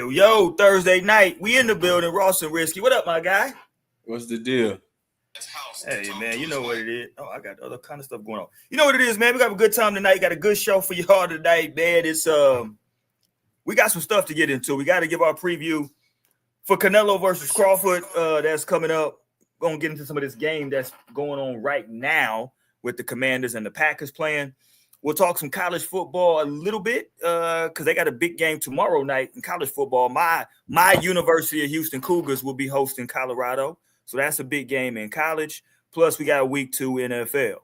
Yo, Thursday night. We in the building. Ross and Risky. What up, my guy? What's the deal? Hey, man, you know what it is. Oh, I got other kind of stuff going on. You know what it is, man. We got a good time tonight. Got a good show for y'all tonight, man. It's we got some stuff to get into. We got to give our preview for Canelo versus Crawford. That's coming up. Gonna get into some of this game that's going on right now with the Commanders and the Packers playing. We'll talk some college football a little bit because they got a big game tomorrow night in college football. My University of Houston Cougars will be hosting Colorado. So that's a big game in college. Plus, we got a week 2 NFL.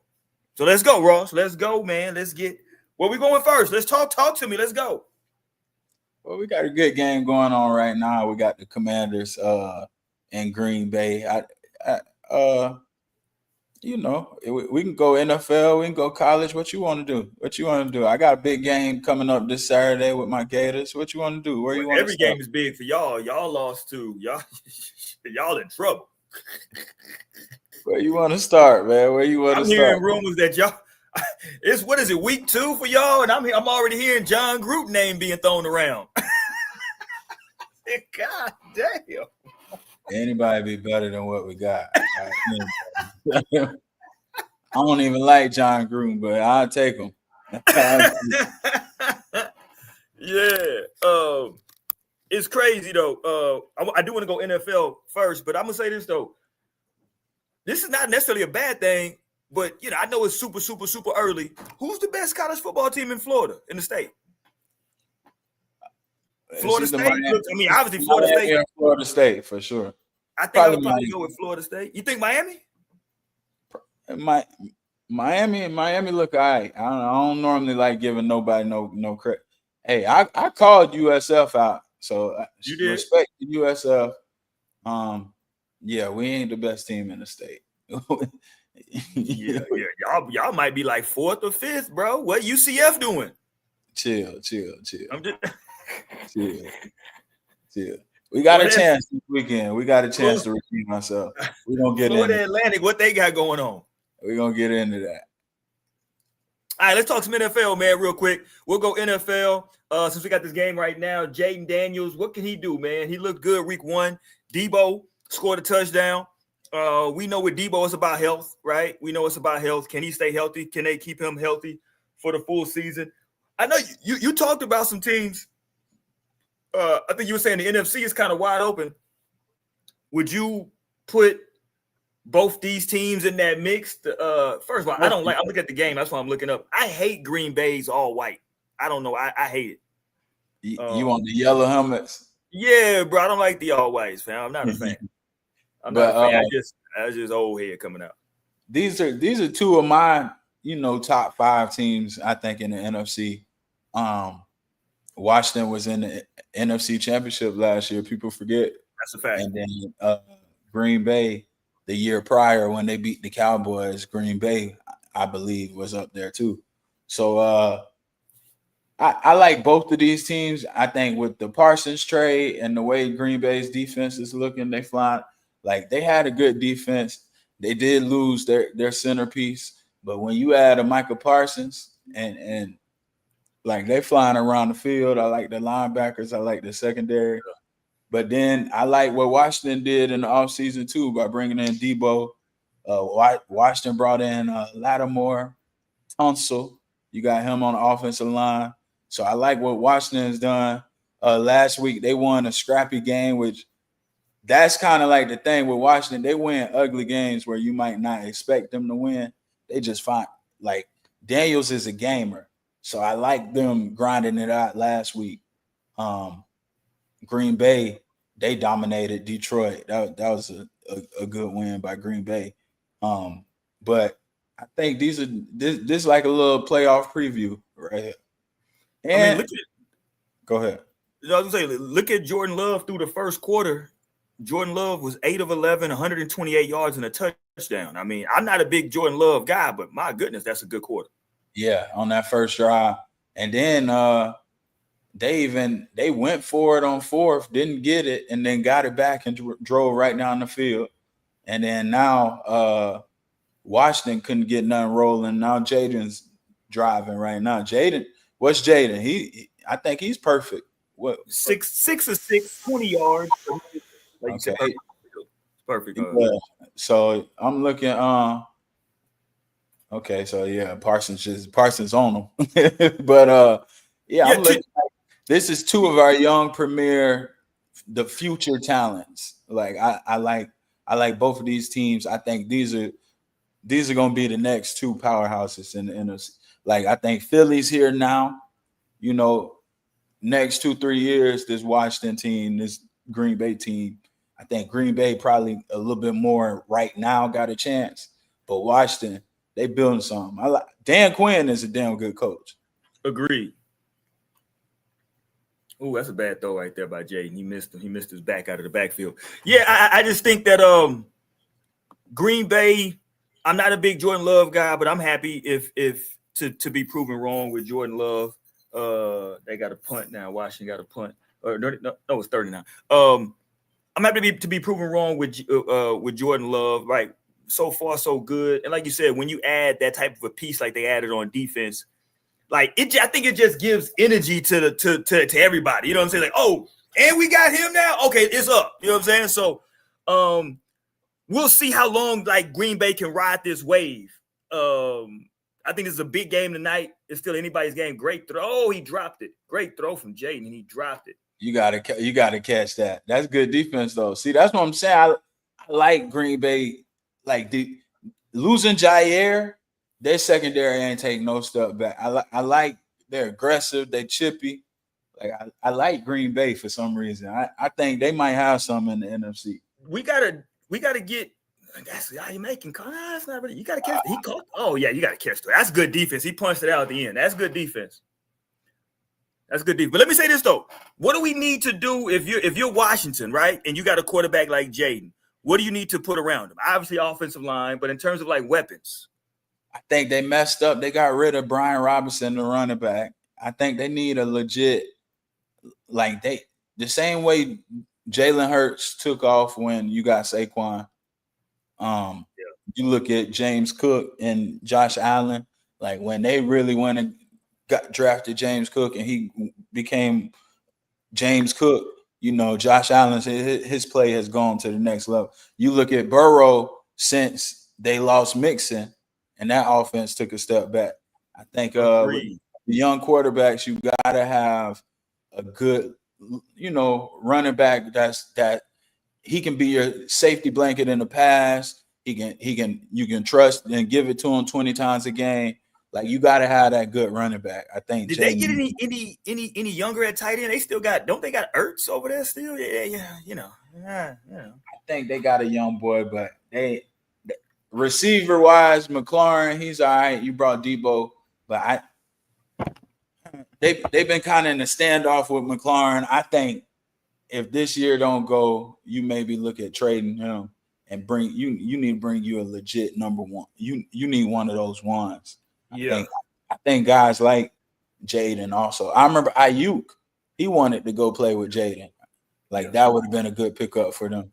So let's go, Ross. Let's go, man. Let's get where we going first. Let's talk to me. Let's go. Well, we got a good game going on right now. We got the Commanders in Green Bay. We can go NFL, we can go college. What you want to do? I got a big game coming up this Saturday with my Gators. What you want to do? Where you want to start? Every game is big for y'all. Y'all lost to y'all in trouble. Where you want to start, man? I'm hearing rumors that y'all. It's what is it, week 2 for y'all? And I'm already hearing John Gruden name being thrown around. God damn. Anybody be better than what we got? I don't even like John Gruden, but I'll take him. Yeah. It's crazy though. I do want to go NFL first, but I'm gonna say this though. This is not necessarily a bad thing, but I know it's super, super, super early. Who's the best college football team in Florida, in the state? Florida State. Obviously Florida State. Yeah, Florida State for sure. I think I would probably go with Florida State. You think Miami? Miami look all right. I don't normally like giving nobody no credit. Hey, I called USF out, so you did respect the USF. Yeah, we ain't the best team in the state. yeah. Y'all might be like 4th or 5th, bro. What UCF doing? Chill. I'm just chill. We got a chance this weekend. We got a chance to redeem ourselves. We're gonna get Florida Atlantic. What they got going on? We're gonna get into that. All right, let's talk some NFL, man, real quick. We'll go NFL. Since we got this game right now, Jaden Daniels, what can he do, man? He looked good week 1. Debo scored a touchdown. We know with Debo, it's about health, right? We know it's about health. Can he stay healthy? Can they keep him healthy for the full season? I know you talked about some teams. I think you were saying the NFC is kind of wide open. Would you put both these teams in that mix? First of all, I'm looking at the game. That's why I'm looking up. I hate Green Bay's all white. I don't know. I hate it. You want the yellow helmets? Yeah, bro. I don't like the all whites, fam. I'm not a fan. I'm not a fan. I just old head coming out. These are 2 of my top 5 teams. I think in the NFC. Washington was in the NFC Championship last year. People forget. That's a fact. And then Green Bay the year prior when they beat the Cowboys, Green Bay, I believe, was up there too. So I like both of these teams. I think with the Parsons trade and the way Green Bay's defense is looking, they had a good defense. They did lose their centerpiece, but when you add a Michael Parsons and like they flying around the field, I like the linebackers, I like the secondary. But then I like what Washington did in the offseason too by bringing in Debo. Washington brought in Lattimore, Tunsil. You got him on the offensive line. So I like what Washington's done. Last week they won a scrappy game, which that's kind of like the thing with Washington. They win ugly games where you might not expect them to win. They just find like Daniels is a gamer. So I like them grinding it out last week. Green Bay, they dominated Detroit. That was a good win by Green Bay. But I think this is like a little playoff preview right here. And go ahead. I was gonna say, look at Jordan Love through the first quarter. Jordan Love was 8 of 11, 128 yards and a touchdown. I mean, I'm not a big Jordan Love guy, but my goodness, that's a good quarter. Yeah, on that first drive. And then they went for it on 4th, didn't get it, and then got it back and drove right down the field. And then now Washington couldn't get nothing rolling. Now Jaden's driving right now. What's Jaden? I think he's perfect. what? 6'6", 20 yards. Like you said, Okay. perfect. Yeah. So I'm looking. Okay. So yeah, Parsons on them. But yeah, Yeah, I'm looking. This is two of our young premier, the future talents. Like I like both of these teams. I think these are going to be the next two powerhouses in the NFC. Like I think Philly's here now. You know, next 2-3 years, this Washington team, this Green Bay team. I think Green Bay probably a little bit more right now got a chance, but Washington, they building something. I like Dan Quinn is a damn good coach. agreed. Oh, that's a bad throw right there by Jaden. He missed him. He missed his back out of the backfield. Yeah, I just think that Green Bay. I'm not a big Jordan Love guy, but I'm happy if to be proven wrong with Jordan Love. They got a punt now. Washington got a punt. No, it's 30 now. I'm happy to be proven wrong with Jordan Love. Right, so far so good. And like you said, when you add that type of a piece like they added on defense, like it, I think it just gives energy to everybody. You know what I'm saying? Like, oh, and we got him now. Okay, it's up. You know what I'm saying? So, we'll see how long like Green Bay can ride this wave. I think this is a big game tonight. It's still anybody's game. Great throw. Oh, he dropped it. Great throw from Jaden, and he dropped it. You gotta catch that. That's good defense though. See, that's what I'm saying. I like Green Bay. Like losing Jair, their secondary ain't take no step back. I like they're aggressive. They chippy. Like I like Green Bay for some reason. I think they might have some in the NFC. We gotta get. That's how you making. That's not really. You gotta catch. He caught. Oh yeah, you gotta catch. That's good defense. He punched it out at the end. That's good defense. That's good defense. But let me say this though: what do we need to do if you're Washington, right, and you got a quarterback like Jaden? What do you need to put around him? Obviously, offensive line, but in terms of like weapons, I think they messed up. They got rid of Brian Robinson, the running back. I think they need a legit, like the same way Jalen Hurts took off when you got Saquon. You look at James Cook and Josh Allen, like when they really went and got drafted James Cook and he became James Cook, you know, Josh Allen's his play has gone to the next level. You look at Burrow since they lost Mixon and that offense took a step back. I think with the young quarterbacks, you gotta have a good, you know, running back that he can be your safety blanket in the pass. You can trust and give it to him 20 times a game. Like you got to have that good running back. I think. Did they get any younger at tight end? They still got. Don't they got Ertz over there still? Yeah. You know. I think they got a young boy, but receiver wise, McLaurin, he's all right. You brought Debo, but they've been kind of in a standoff with McLaurin. I think if this year don't go, you maybe look at trading him and bring you need to bring you a legit number one. You need one of those ones. I think guys like Jaden also. I remember Ayuk, he wanted to go play with Jaden. Like that would have been a good pickup for them.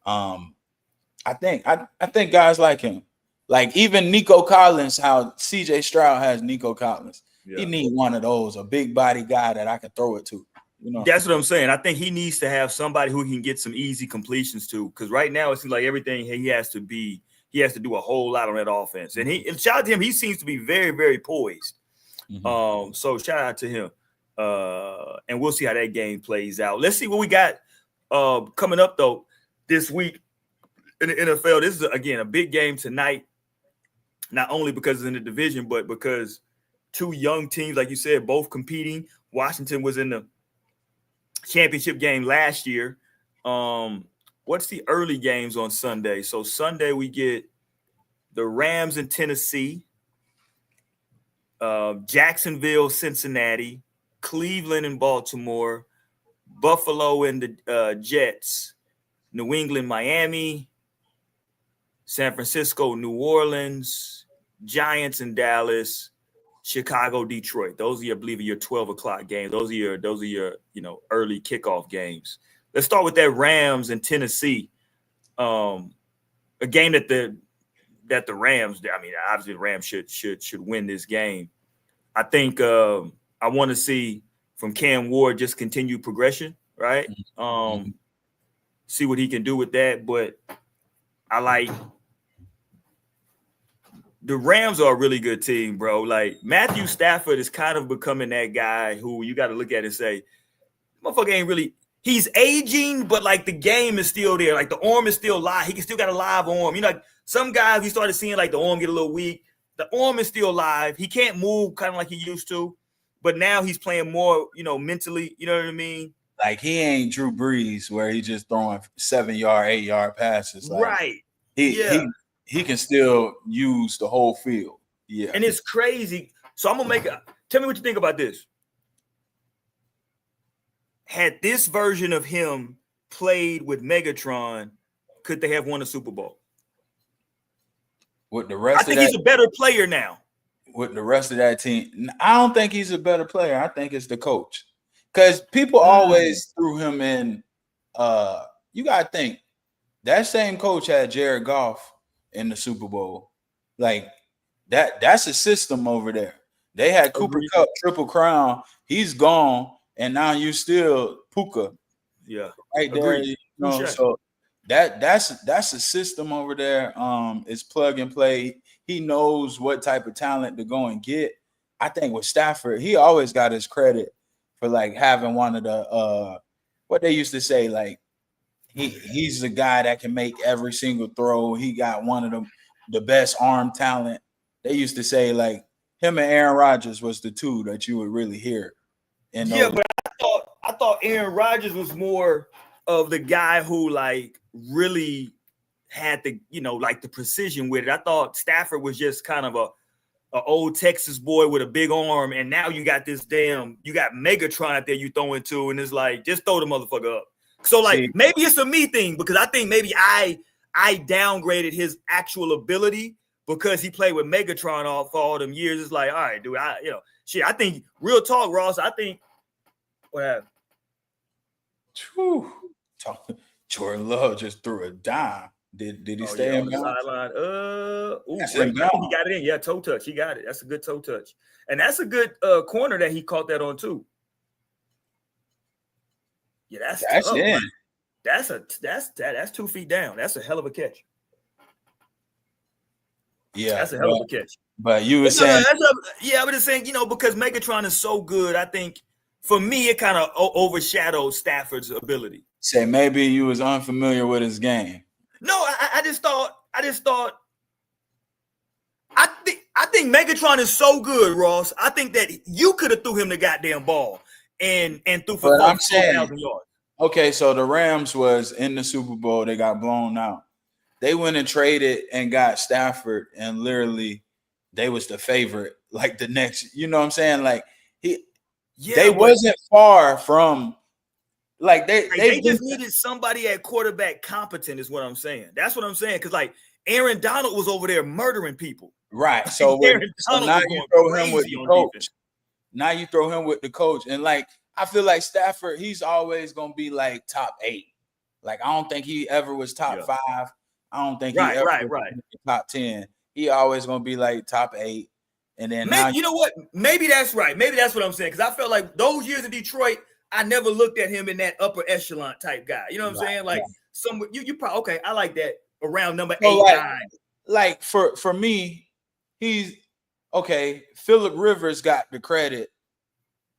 I think guys like him. Like even Nico Collins, how CJ Stroud has Nico Collins. Yeah. He need one of those, a big body guy that I can throw it to. You know? That's what I'm saying. I think he needs to have somebody who can get some easy completions to. Because right now it seems like everything he has to do a whole lot on that offense. And shout out to him. He seems to be very, very poised. Mm-hmm. So shout out to him. And we'll see how that game plays out. Let's see what we got coming up though this week in the NFL. This is again a big game tonight. Not only because it's in the division, but because two young teams, like you said, both competing. Washington was in the championship game last year. What's the early games on Sunday? So Sunday we get the Rams in Tennessee, Jacksonville, Cincinnati, Cleveland and Baltimore, Buffalo and the Jets, New England, Miami, San Francisco, New Orleans, Giants and Dallas, Chicago, Detroit. Those are I believe your 12 o'clock games. Those are your early kickoff games. Let's start with that Rams and Tennessee. A game that the Rams, I mean, obviously the Rams should win this game. I think I want to see from Cam Ward, just continued progression, right? See what he can do with that. But I like the Rams are a really good team, bro. Like Matthew Stafford is kind of becoming that guy who you got to look at and say, motherfucker ain't really. He's aging, but like the game is still there. Like the arm is still live. He can still got a live arm. You know, like some guys we started seeing like the arm get a little weak. The arm is still live. He can't move kind of like he used to, but now he's playing more, you know, mentally. You know what I mean? Like he ain't Drew Brees where he just throwing 7-yard, 8-yard passes. Like, right. He can still use the whole field. Yeah. And it's crazy. So I'm gonna tell me what you think about this. Had this version of him played with Megatron, could they have won a Super Bowl? With the rest, I think he's a better player now. With the rest of that team, I don't think he's a better player. I think it's the coach, because people always threw him in. You gotta think that same coach had Jared Goff in the Super Bowl. Like that's a system over there. They had Cooper Kupp, Triple Crown. He's gone, and now you still Puka. Yeah, right there. You know, so that's a system over there. It's plug and play. He knows what type of talent to go and get. I think with Stafford, he always got his credit for like having one of the what they used to say, like he's the guy that can make every single throw. He got one of the best arm talent. They used to say like him and Aaron Rodgers was the two that you would really hear. But I thought Aaron Rodgers was more of the guy who like really had the, you know, like the precision with it. I thought Stafford was just kind of a old Texas boy with a big arm, and now you got Megatron out there you throw into, and it's like just throw the motherfucker up. So like maybe it's a me thing because I think maybe I downgraded his actual ability because he played with Megatron for all them years. It's like, all right, dude, I think real talk, Ross. I think what happened? Jordan Love just threw a dime. Did he stay in bounds? Sideline? He got it in. Yeah, toe touch. He got it. That's a good toe touch, and that's a good corner that he caught that on too. Yeah, that's tough, in. That's 2 feet down. That's a hell of a catch. Yeah, that's a hell of a catch. But you were saying, I was just saying, you know, because Megatron is so good. I think for me, it kind of overshadows Stafford's ability. Say maybe you was unfamiliar with his game. No, I just thought. I think Megatron is so good, Ross. I think that you could have threw him the goddamn ball and threw for 4,000 yards. Okay, so the Rams was in the Super Bowl. They got blown out. They went and traded and got Stafford, and literally they was the favorite. Like the next, you know what I'm saying? Like they wasn't far from. Like they just needed somebody at quarterback competent, is what I'm saying. That's what I'm saying. Because like Aaron Donald was over there murdering people. Right. So now you throw him with the coach. Defense. Now you throw him with the coach. And like I feel like Stafford, he's always gonna be like top 8. Like I don't think he ever was top 5. I don't think he ever was top 10. He always gonna be like top 8. And then you know what? Maybe that's right. Maybe that's what I'm saying. Because I felt like those years in Detroit, I never looked at him in that upper echelon type guy. You know what I'm saying? Like you probably okay. I like that around number 8, 9. Like for me, he's okay. Phillip Rivers got the credit,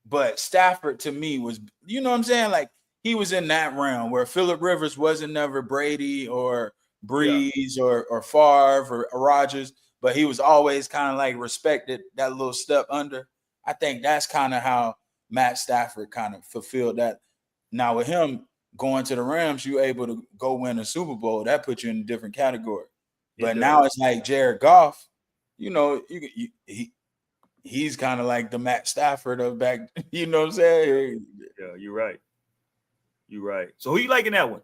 but Stafford to me was, you know what I'm saying? Like he was in that realm where Phillip Rivers wasn't never Brady or Breeze or Favre or Rodgers, but he was always kind of like respected that little step under. I think that's kind of how Matt Stafford kind of fulfilled that. Now with him going to the Rams, you able to go win a Super Bowl. That puts you in a different category. But now it's like Jared Goff. You know, he's kind of like the Matt Stafford of back. You know what I'm saying? Yeah, you're right. You're right. So who you like in that one?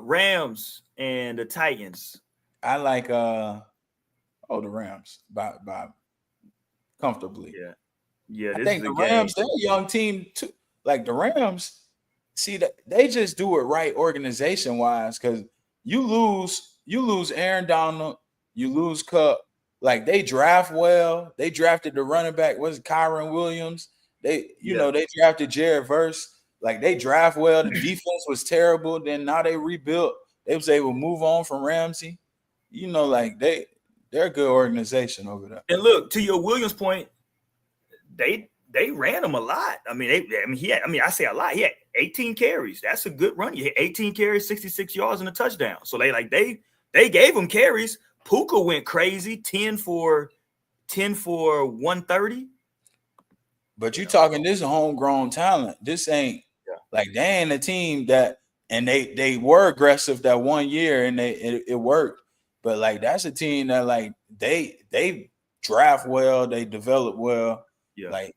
Rams and the Titans. I like the Rams by comfortably. Yeah, I think the Rams, they're a young team too. Like the Rams, see that they just do it right organization wise. Because you lose Aaron Donald, you lose Kupp. Like they draft well. They drafted the running back, was Kyron Williams. They, they drafted Jared Verse. Like, they draft well. The defense was terrible. Then now they rebuilt. They was able to move on from Ramsey. Like they're a good organization over there. And look, to your Williams point, they ran him a lot. I mean, I say a lot. He had 18 carries. That's a good run. He had 18 carries, 66 yards, and a touchdown. So they gave him carries. Puka went crazy, 10 for 130. But you talking this homegrown talent. This ain't like they ain't a team that, and they were aggressive that one year and it worked. But like that's a team that like they draft well, they develop well. Yeah. Like,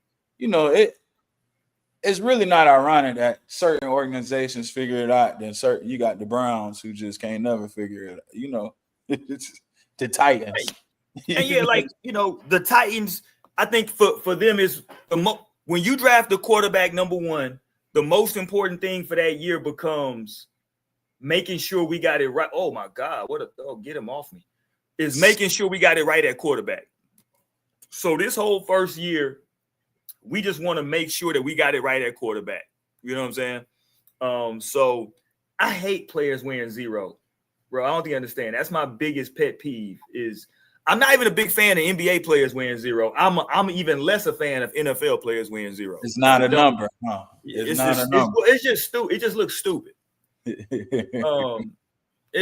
it's really not ironic that certain organizations figure it out, then you got the Browns who just can't never figure it out. It's the Titans. And the Titans, I think for them is when you draft the quarterback number one, the most important thing for that year becomes making sure we got it right. Oh my God, get him off me. Is making sure we got it right at quarterback. So this whole first year, we just want to make sure that we got it right at quarterback. You know what I'm saying? So I hate players wearing 0. Bro, I don't think you understand. That's my biggest pet peeve is I'm not even a big fan of NBA players wearing 0. I'm even less a fan of NFL players wearing 0. It's not a number. No, it's not a number. It's just stupid. It just looks stupid. It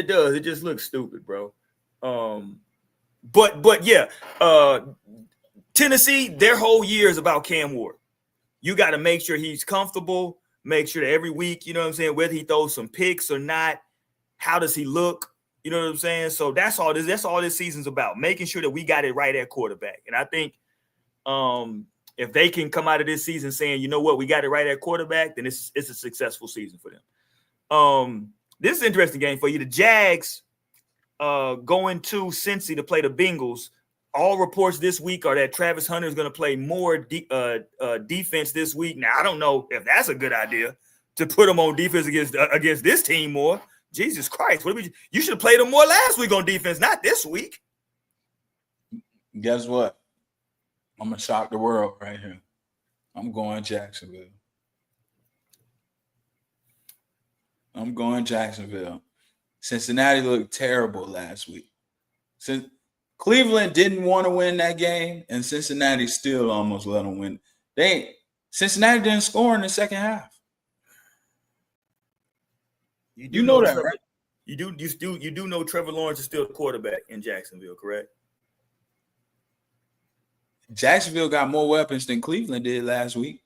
does. It just looks stupid, bro. But yeah, Tennessee, their whole year is about Cam Ward. You got to make sure he's comfortable. Make sure that every week, you know what I'm saying, whether he throws some picks or not, how does he look? You know what I'm saying? So that's all this season's about, making sure that we got it right at quarterback. And I think if they can come out of this season saying, you know what, we got it right at quarterback, then it's a successful season for them. This is an interesting game for you. The Jags going to Cincy to play the Bengals. All reports this week are that Travis Hunter is going to play more defense this week. Now, I don't know if that's a good idea to put him on defense against this team more. Jesus Christ. You should have played him more last week on defense, not this week. Guess what? I'm going to shock the world right here. I'm going Jacksonville. Cincinnati looked terrible last week. Since Cleveland didn't want to win that game, and Cincinnati still almost let them win. Cincinnati didn't score in the second half. You know that, right? You do know Trevor Lawrence is still the quarterback in Jacksonville, correct? Jacksonville got more weapons than Cleveland did last week.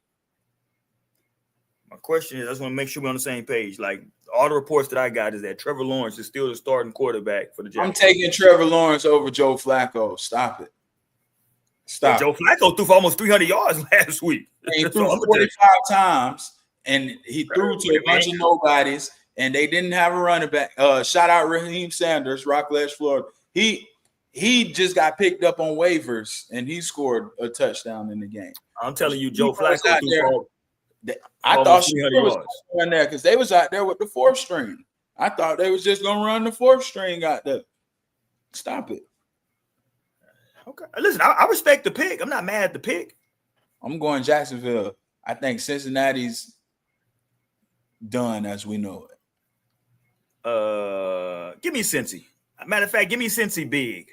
My question is, I just want to make sure we're on the same page. Like, all the reports that I got is that Trevor Lawrence is still the starting quarterback for the Jags. I'm taking Trevor Lawrence over Joe Flacco. Stop it. Stop. Joe Flacco threw for almost 300 yards last week. He threw 45 times, and he threw to a bunch of nobodies, and they didn't have a running back. Shout out Raheem Sanders, Rockledge, Florida. He just got picked up on waivers, and he scored a touchdown in the game. I'm telling you, Joe Flacco threw I thought she was going there because they was out there with the fourth string. I thought they was just gonna run the fourth string out there. Stop it. Okay, listen, I respect the pick. I'm not mad at the pick. I'm going Jacksonville. I think Cincinnati's done as we know it. Give me Cincy. Matter of fact, give me Cincy big.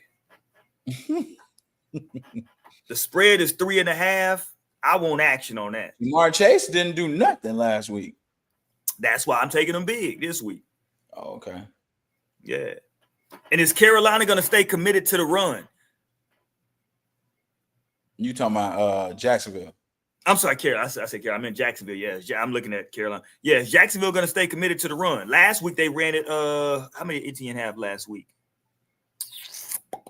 The spread is 3.5. I want action on that. Jamar Chase didn't do nothing last week. That's why I'm taking them big this week. Oh, okay. Yeah. And is Carolina going to stay committed to the run? You talking about Jacksonville? I'm sorry, Carolina. I said Carolina. I meant Jacksonville. Yeah, I'm looking at Carolina. Yeah, is Jacksonville going to stay committed to the run? Last week they ran it. How many did Etienne have last week?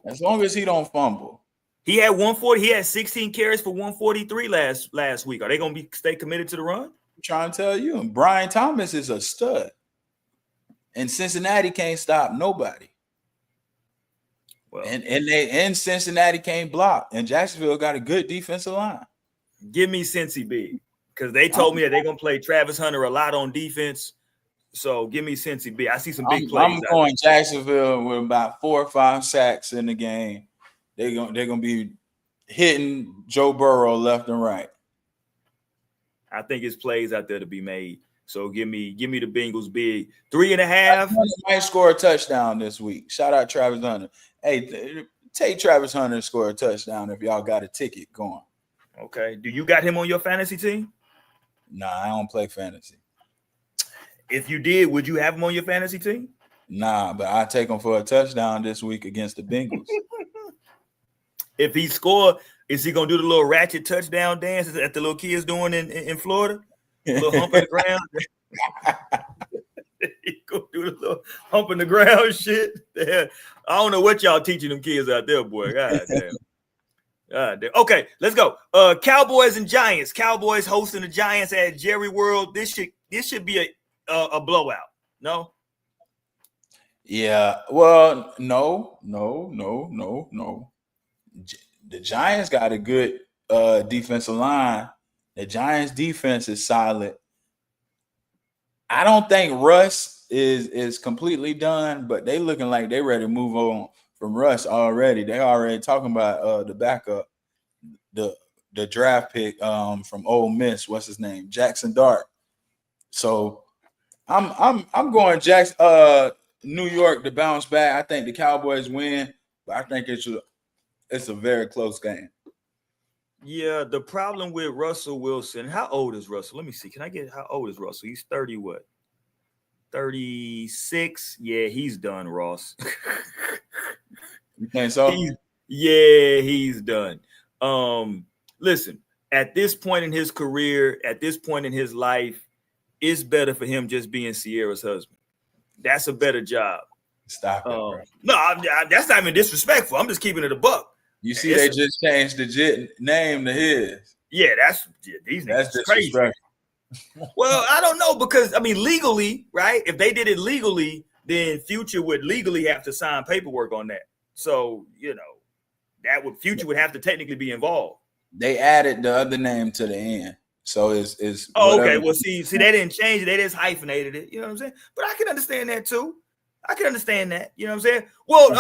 As long as he don't fumble. He had 140. He had 16 carries for 143 last week. Are they going to stay committed to the run? I'm trying to tell you. Brian Thomas is a stud. And Cincinnati can't stop nobody. Well, and Cincinnati can't block. And Jacksonville got a good defensive line. Give me Cincy big. Because they told me that they're going to play Travis Hunter a lot on defense. So give me Cincy big. I see some big plays. I'm going Jacksonville with about 4 or 5 sacks in the game. They're gonna be hitting Joe Burrow left and right. I think it's plays out there to be made. So give me the Bengals big 3.5. Might score a touchdown this week. Shout out Travis Hunter. Hey, take Travis Hunter and score a touchdown if y'all got a ticket going. Okay. Do you got him on your fantasy team? Nah, I don't play fantasy. If you did, would you have him on your fantasy team? Nah, but I take him for a touchdown this week against the Bengals. If he score, is he gonna do the little ratchet touchdown dance that the little kids doing in Florida? A little hump in the ground. He gonna do the little hump in the ground shit. I don't know what y'all teaching them kids out there, boy. God damn. God damn. Okay, let's go. Cowboys and Giants. Cowboys hosting the Giants at Jerry World. This should be a blowout. No. Yeah. Well, no. The Giants got a good defensive line. The Giants defense is solid. I don't think Russ is completely done, but they looking like they ready to move on from Russ already. They already talking about the backup, the draft pick from Ole Miss. What's his name? Jackson Dart. So I'm going New York to bounce back. I think the Cowboys win, but I think it's a very close game. Yeah, the problem with Russell Wilson, how old is Russell? Let me see. Can I get how old is Russell? He's 30 what? 36? Yeah, he's done, Ross. You think so? He's done. Listen, at this point in his career, at this point in his life, it's better for him just being Sierra's husband. That's a better job. Stop it, bro. No, that's not even disrespectful. I'm just keeping it a buck. You see, they just changed the name to his. Yeah, these niggas that's crazy. Well, I don't know because I mean legally, right? If they did it legally, then Future would legally have to sign paperwork on that. So Future would have to technically be involved. They added the other name to the end, so it's. Oh, okay. Well, see, they didn't change it; they just hyphenated it. You know what I'm saying? But I can understand that too. I can understand that. You know what I'm saying? Well,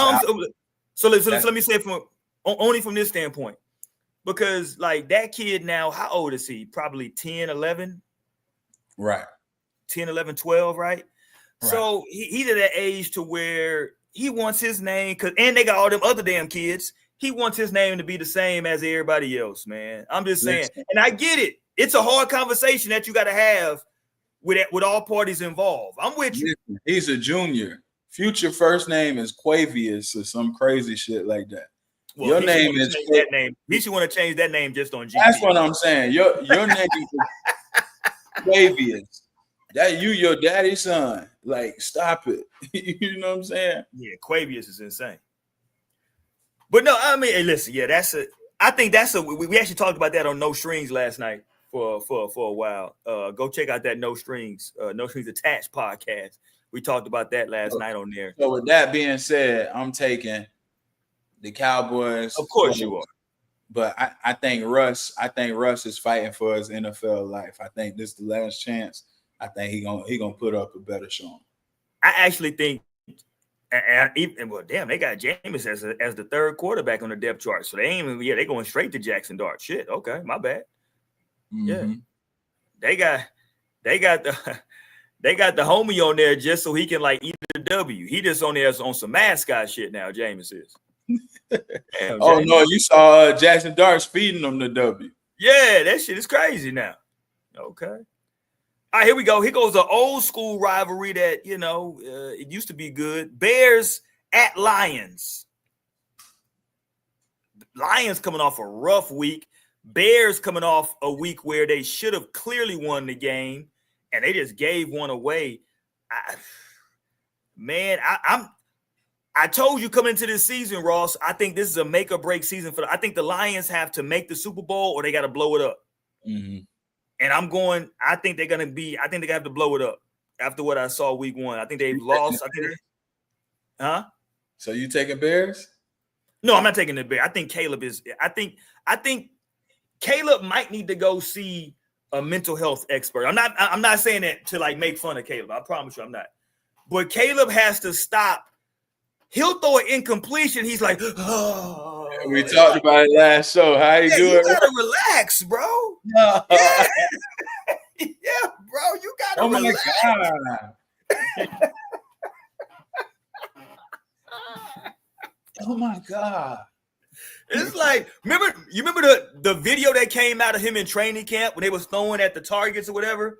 so let me say it only from this standpoint, because like that kid now, how old is he? Probably 10, 11. Right. 10, 11, 12, right? So he's at that age to where he wants his name, and they got all them other damn kids. He wants his name to be the same as everybody else, man. I'm just saying. And I get it. It's a hard conversation that you got to have with all parties involved. I'm with you. He's a junior. Future first name is Quavius or some crazy shit like that. Well, your name is that name. He should want to change that name just on G. That's what I'm saying. Your name is Quavius. That your daddy's son. Like, stop it. You know what I'm saying? Yeah, Quavius is insane. But no, I mean, hey, listen, yeah, I think we actually talked about that on No Strings last night for a while. Go check out that No Strings Attached podcast. We talked about that last night on there. So with that being said, I'm taking the Cowboys. Of course you are. But I think Russ is fighting for his NFL life. I think this is the last chance. I think he gonna put up a better showing. I actually think, well, damn, they got Jameis as the third quarterback on the depth chart. So they going straight to Jackson Dart. Shit, okay, my bad. Mm-hmm. Yeah, they got the homie on there just so he can like eat the W. He just on there on some mascot shit now. Jameis is. Damn, oh no, you saw Jackson Dart's feeding them the W. Yeah, that shit is crazy now. Okay. All right, here we go. Here goes an old school rivalry that it used to be good. Bears at Lions. Lions coming off a rough week. Bears coming off a week where they should have clearly won the game, and they just gave one away. I told you coming into this season, Ross, I think this is a make or break season I think the Lions have to make the Super Bowl or they got to blow it up. Mm-hmm. And I think they're going to have to blow it up after what I saw week one. I think they've lost. So you taking Bears? No, I'm not taking the Bears. I think Caleb is. I think Caleb might need to go see a mental health expert. I'm not saying that to like make fun of Caleb. I promise you I'm not. But Caleb has to stop. He'll throw an incompletion. He's like, oh. We talked about it last show. How you doing? You gotta relax, bro. No. Yeah. Oh my relax. God. Oh my God. It's like, you remember the video that came out of him in training camp when they was throwing at the targets or whatever,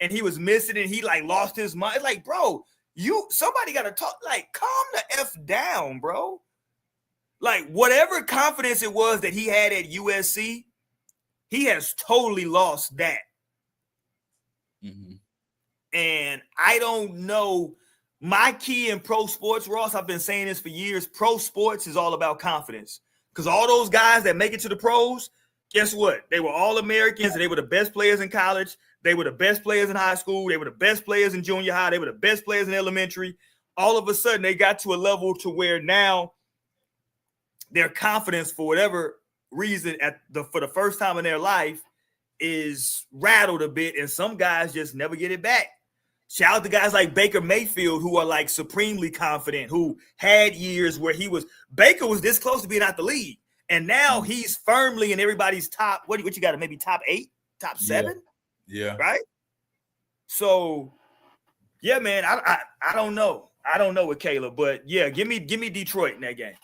and he was missing and he like lost his mind. It's like, bro, somebody gotta talk, like, calm the F down, bro. Like, whatever confidence it was that he had at USC, he has totally lost that. Mm-hmm. And I don't know. My key in pro sports, Ross, I've been saying this for years. Pro sports is all about confidence. Because all those guys that make it to the pros, guess what? They were all Americans and they were the best players in college. They were the best players in high school. They were the best players in junior high. They were the best players in elementary. All of a sudden, they got to a level to where now their confidence, for whatever reason, for the first time in their life, is rattled a bit, and some guys just never get it back. Shout out to guys like Baker Mayfield, who are like supremely confident, who had years where Baker was this close to being out the league, and now he's firmly in everybody's top. What you got? Maybe top 8, top 7, yeah, right? So, yeah, man, I don't know. I don't know with Caleb, but yeah, give me Detroit in that game.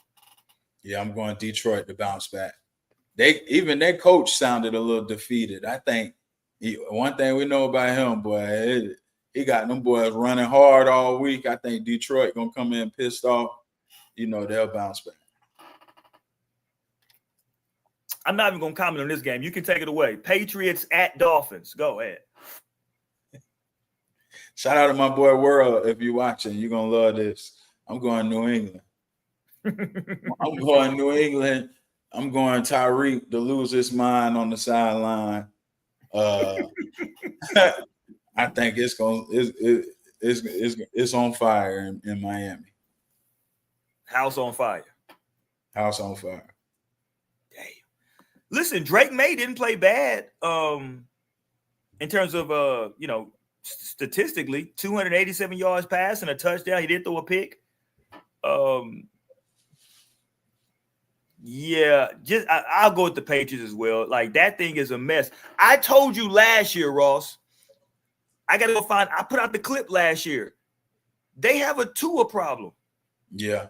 Yeah, I'm going Detroit to bounce back. Even their coach sounded a little defeated. I think one thing we know about him, boy, he got them boys running hard all week. I think Detroit gonna come in pissed off. They'll bounce back. I'm not even gonna comment on this game. You can take it away. Patriots at Dolphins. Go ahead. Shout out to my boy World. If you're watching, you're gonna love this. I'm going New England. I'm going New England. I'm going Tyreek to lose his mind on the sideline. I think it's on fire in Miami. House on fire. House on fire. Damn. Listen, Drake May didn't play bad. In terms of statistically, 287 yards pass and a touchdown. He did throw a pick. Yeah, I'll go with the Patriots as well. Like, that thing is a mess. I told you last year, Ross. I got to go I put out the clip last year. They have a Tua problem. Yeah.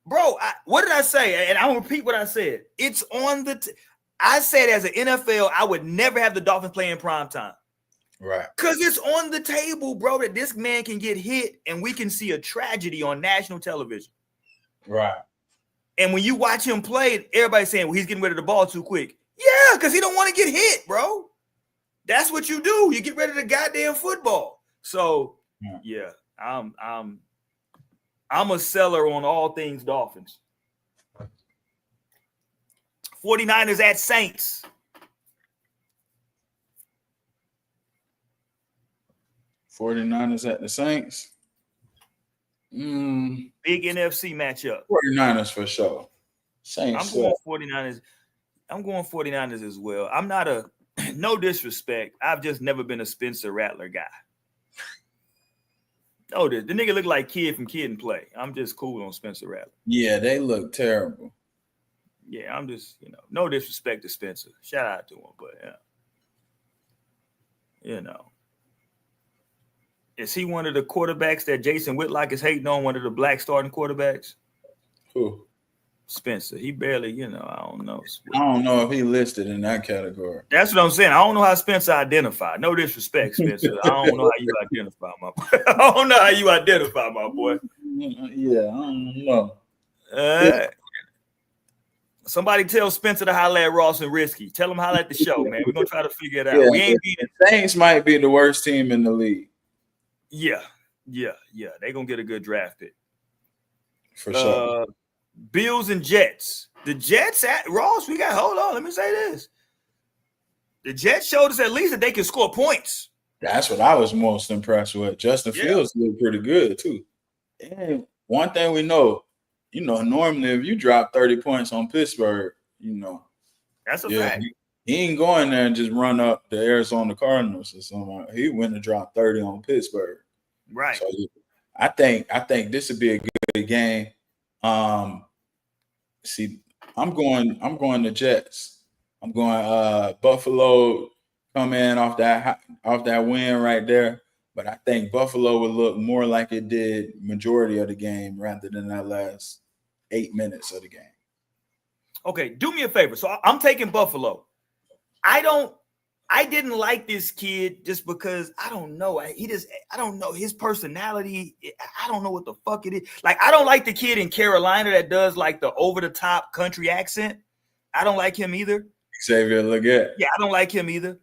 Bro, what did I say? And I'll repeat what I said. It's on I said as an NFL, I would never have the Dolphins play in prime time. Right. Because it's on the table, bro, that this man can get hit and we can see a tragedy on national television. Right. And when you watch him play, everybody's saying, well, he's getting rid of the ball too quick. Yeah, because he don't want to get hit, bro. That's what you do. You get rid of the goddamn football. So, yeah, I'm a seller on all things Dolphins. 49ers at Saints. 49ers at the Saints. Big NFC matchup. 49ers for sure. Saints. I'm going 49ers. I'm going 49ers as well. I'm not no disrespect. I've just never been a Spencer Rattler guy. Oh, the nigga look like Kid from Kid and Play. I'm just cool on Spencer Rattler. Yeah, they look terrible. Yeah, I'm just, no disrespect to Spencer. Shout out to him, but is he one of the quarterbacks that Jason Whitlock is hating on, one of the black starting quarterbacks? Who? Spencer. He barely, I don't know. I don't know if he listed in that category. That's what I'm saying. I don't know how Spencer identified. No disrespect, Spencer. I don't know how you identify, my boy. I don't know how you identify, my boy. Yeah, I don't know. Somebody tell Spencer to holler at Ross and Risky. Tell him holler at the show, man. We're going to try to figure it out. Yeah, we ain't beating. Saints might be the worst team in the league. Yeah. They're going to get a good draft pick. For sure. Bills and Jets. The Jets at Ross, hold on. Let me say this. The Jets showed us at least that they can score points. That's what I was most impressed with. Justin Fields looked pretty good, too. And one thing we know, normally if you drop 30 points on Pittsburgh, that's a fact. He ain't going there and just run up the Arizona Cardinals or something. He went and dropped 30 on Pittsburgh. Right. So I think this would be a good game. See, I'm going the Jets. I'm going Buffalo come in off that win right there. But I think Buffalo would look more like it did majority of the game rather than that last 8 minutes of the game. Okay, do me a favor. So I'm taking Buffalo. I didn't like this kid just because I don't know. I don't know his personality. I don't know what the fuck it is. Like, I don't like the kid in Carolina that does like the over the top country accent. I don't like him either. Xavier Leggett. Yeah, I don't like him either.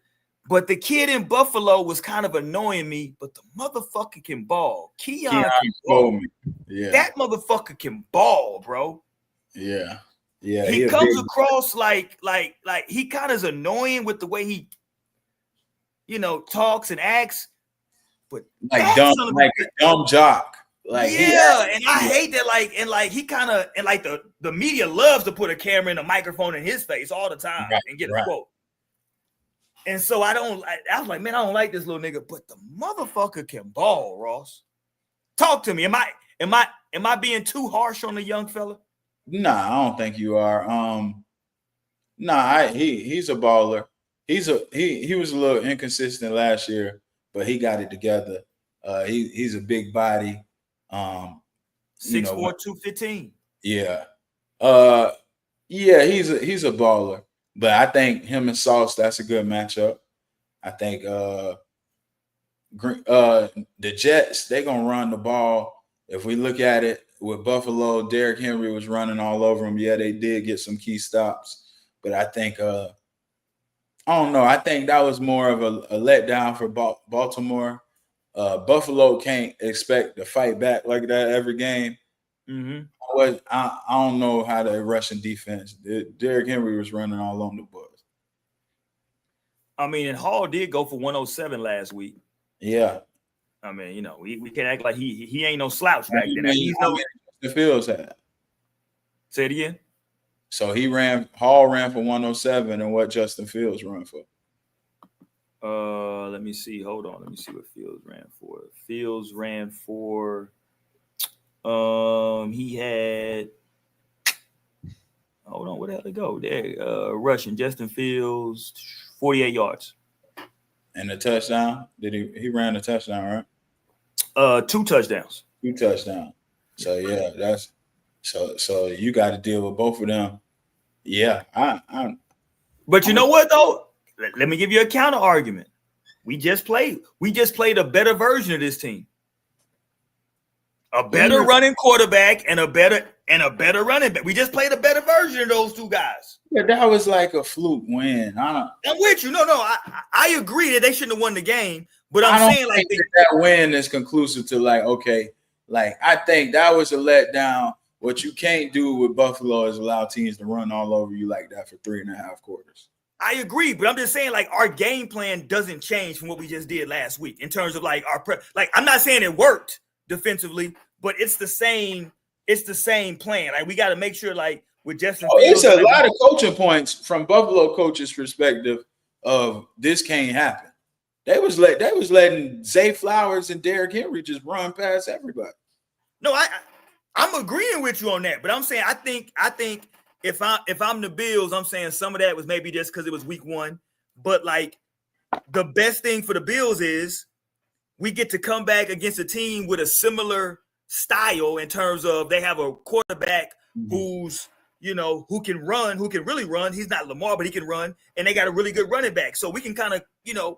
But the kid in Buffalo was kind of annoying me, but the motherfucker can ball. Keon can ball. Yeah. That motherfucker can ball, bro. Yeah. Yeah. He comes across like he kind of is annoying with the way he, talks and acts. But like a dumb jock. Like, yeah, and I hate that. He kind of, the media loves to put a camera and a microphone in his face all the time and get a quote. And so I was like, man, I don't like this little nigga, but the motherfucker can ball, Ross. Talk to me. Am I being too harsh on the young fella? Nah, I don't think you are. He's a baller. He was a little inconsistent last year, but he got it together. He's a big body. 6'4", 215. Yeah. He's a baller. But I think him and Sauce, that's a good matchup. I think the Jets, they're gonna run the ball. If we look at it with Buffalo, Derrick Henry was running all over them. Yeah, they did get some key stops, but I think I don't know. I think that was more of a letdown for Baltimore. Buffalo can't expect to fight back like that every game. Mm-hmm. I don't know how the Russian defense. Derrick Henry was running all on the bus. I mean, and Hall did go for 107 last week. Yeah. I mean, we can't act like he ain't no slouch back then. The Fields had. Say it again. So Hall ran for 107, and what Justin Fields run for? Let me see. Hold on. Let me see what Fields ran for. Fields ran for. He had. Hold on. Where the hell did it go? There. Rushing. Justin Fields, 48 yards. And a touchdown? He ran a touchdown, right? 2 touchdowns. 2 touchdowns. So yeah, that's so you got to deal with both of them. Yeah, But you know what though? Let me give you a counter argument. We just played a better version of this team. A better running quarterback and a better running back. We just played a better version of those two guys. Yeah, that was like a fluke win. I'm with you. No, I agree that they shouldn't have won the game. But I'm saying like that win is conclusive to I think that was a letdown. What you can't do with Buffalo is allow teams to run all over you like that for 3.5 quarters. I agree, but I'm just saying our game plan doesn't change from what we just did last week in terms of I'm not saying it worked defensively, but it's the same plan. We got to make sure with Justin Fields, it's a lot of coaching points from Buffalo coaches' perspective of this can't happen. They was letting Zay Flowers and Derrick Henry just run past everybody. No, I'm agreeing with you on that, but I'm saying I think if I'm the Bills, I'm saying some of that was maybe just because it was week 1, but the best thing for the Bills is we get to come back against a team with a similar style in terms of they have a quarterback who's who can really run. He's not Lamar, but he can run, and they got a really good running back. So we can kind of,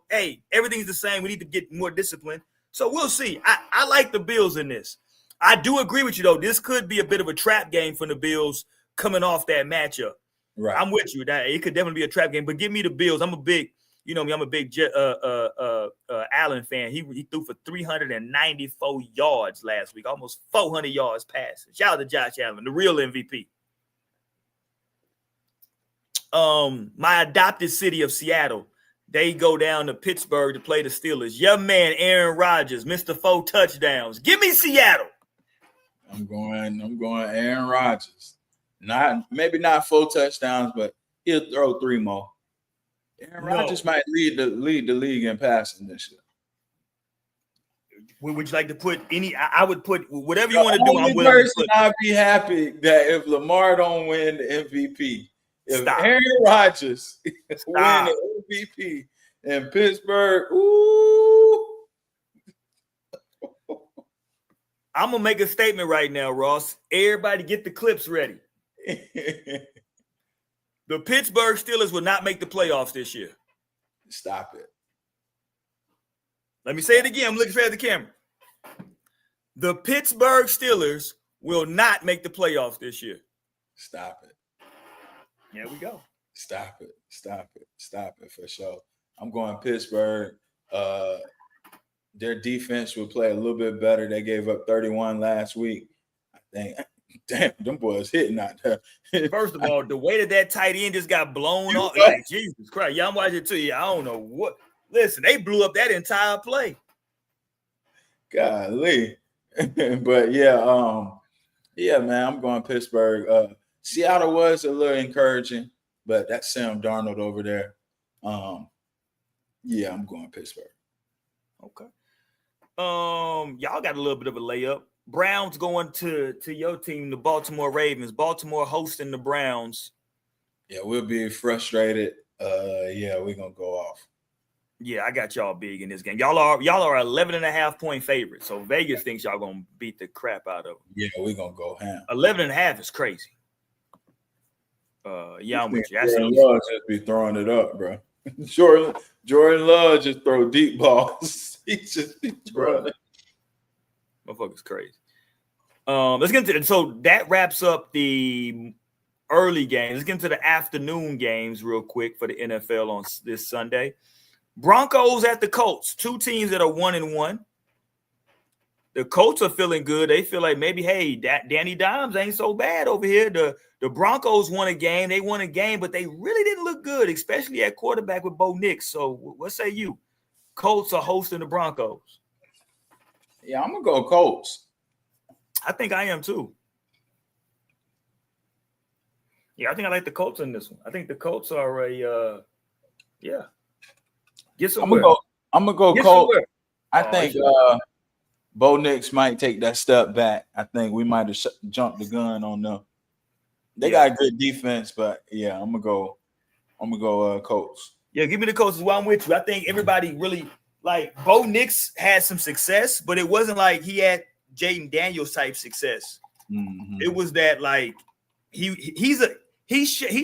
hey, everything's the same. We need to get more discipline. So we'll see. I like the Bills in this. I do agree with you, though. This could be a bit of a trap game for the Bills coming off that matchup. Right. I'm with you. That it could definitely be a trap game, but give me the Bills. I'm a big, I'm a big Allen fan. He threw for 394 yards last week, almost 400 yards passing. Shout out to Josh Allen, the real MVP. My adopted city of Seattle, they go down to Pittsburgh to play the Steelers. Your man Aaron Rodgers, Mr. 4 touchdowns. Give me Seattle. I'm going Aaron Rodgers. Maybe not 4 touchdowns, but he'll throw 3 more. Aaron Rodgers might lead the league in passing this year. Would you like to put any? I would put whatever you want to do. I'm willing to put. I'd be happy that if Lamar don't win the MVP, if Aaron Rodgers win the MVP, in Pittsburgh. Ooh. I'm gonna make a statement right now, Ross. Everybody get the clips ready. The Pittsburgh Steelers will not make the playoffs this year. Stop it. Let me say it again. I'm looking straight at the camera. The Pittsburgh Steelers will not make the playoffs this year. Stop it. Here we go. Stop it. Stop it. Stop it for sure. I'm going Pittsburgh. Their defense will play a little bit better. They gave up 31 last week. I think, damn, them boys hitting out there. First of all, the way that tight end just got blown off, like Jesus Christ. Yeah, I'm watching it too. Yeah, I don't know what. Listen, they blew up that entire play. Golly. But yeah, man, I'm going Pittsburgh. Seattle was a little encouraging, but that's Sam Darnold over there. Yeah, I'm going Pittsburgh. Okay. Y'all got a little bit of a layup. Browns going to your team, the Baltimore Ravens. Baltimore hosting the Browns. Yeah, we'll be frustrated. Yeah, we're gonna go off. Yeah, I got y'all big in this game. Y'all are 11.5-point favorites. So Vegas thinks y'all gonna beat the crap out of them. Yeah, we're gonna go ham. 11.5 is crazy. Yeah, I'm with you. Jordan Love just be throwing it up, bro. Jordan Love just throw deep balls. He just be throwing it. Motherfucker's crazy. Let's get into it. So that wraps up the early games. Let's get into the afternoon games real quick for the NFL on this Sunday. Broncos at the Colts, two teams that are 1-1. The Colts are feeling good. They feel like maybe, hey, Danny Dimes ain't so bad over here. The Broncos won a game. They won a game, but they really didn't look good, especially at quarterback with Bo Nix. So what say you? Colts are hosting the Broncos. Yeah, I'm going to go Colts. I think I am too. Yeah, I think I like the Colts in this one. I think the Colts are yeah. Get somewhere. I'm gonna go Colts. I think Bo Nix might take that step back. I think we might have jumped the gun on them. They got a good defense, but yeah, I'm gonna go Colts. Yeah, give me the Colts as well. I'm with you. I think everybody really like Bo Nix had some success, but it wasn't like he had Jaden Daniels type success. Mm-hmm. It was that like he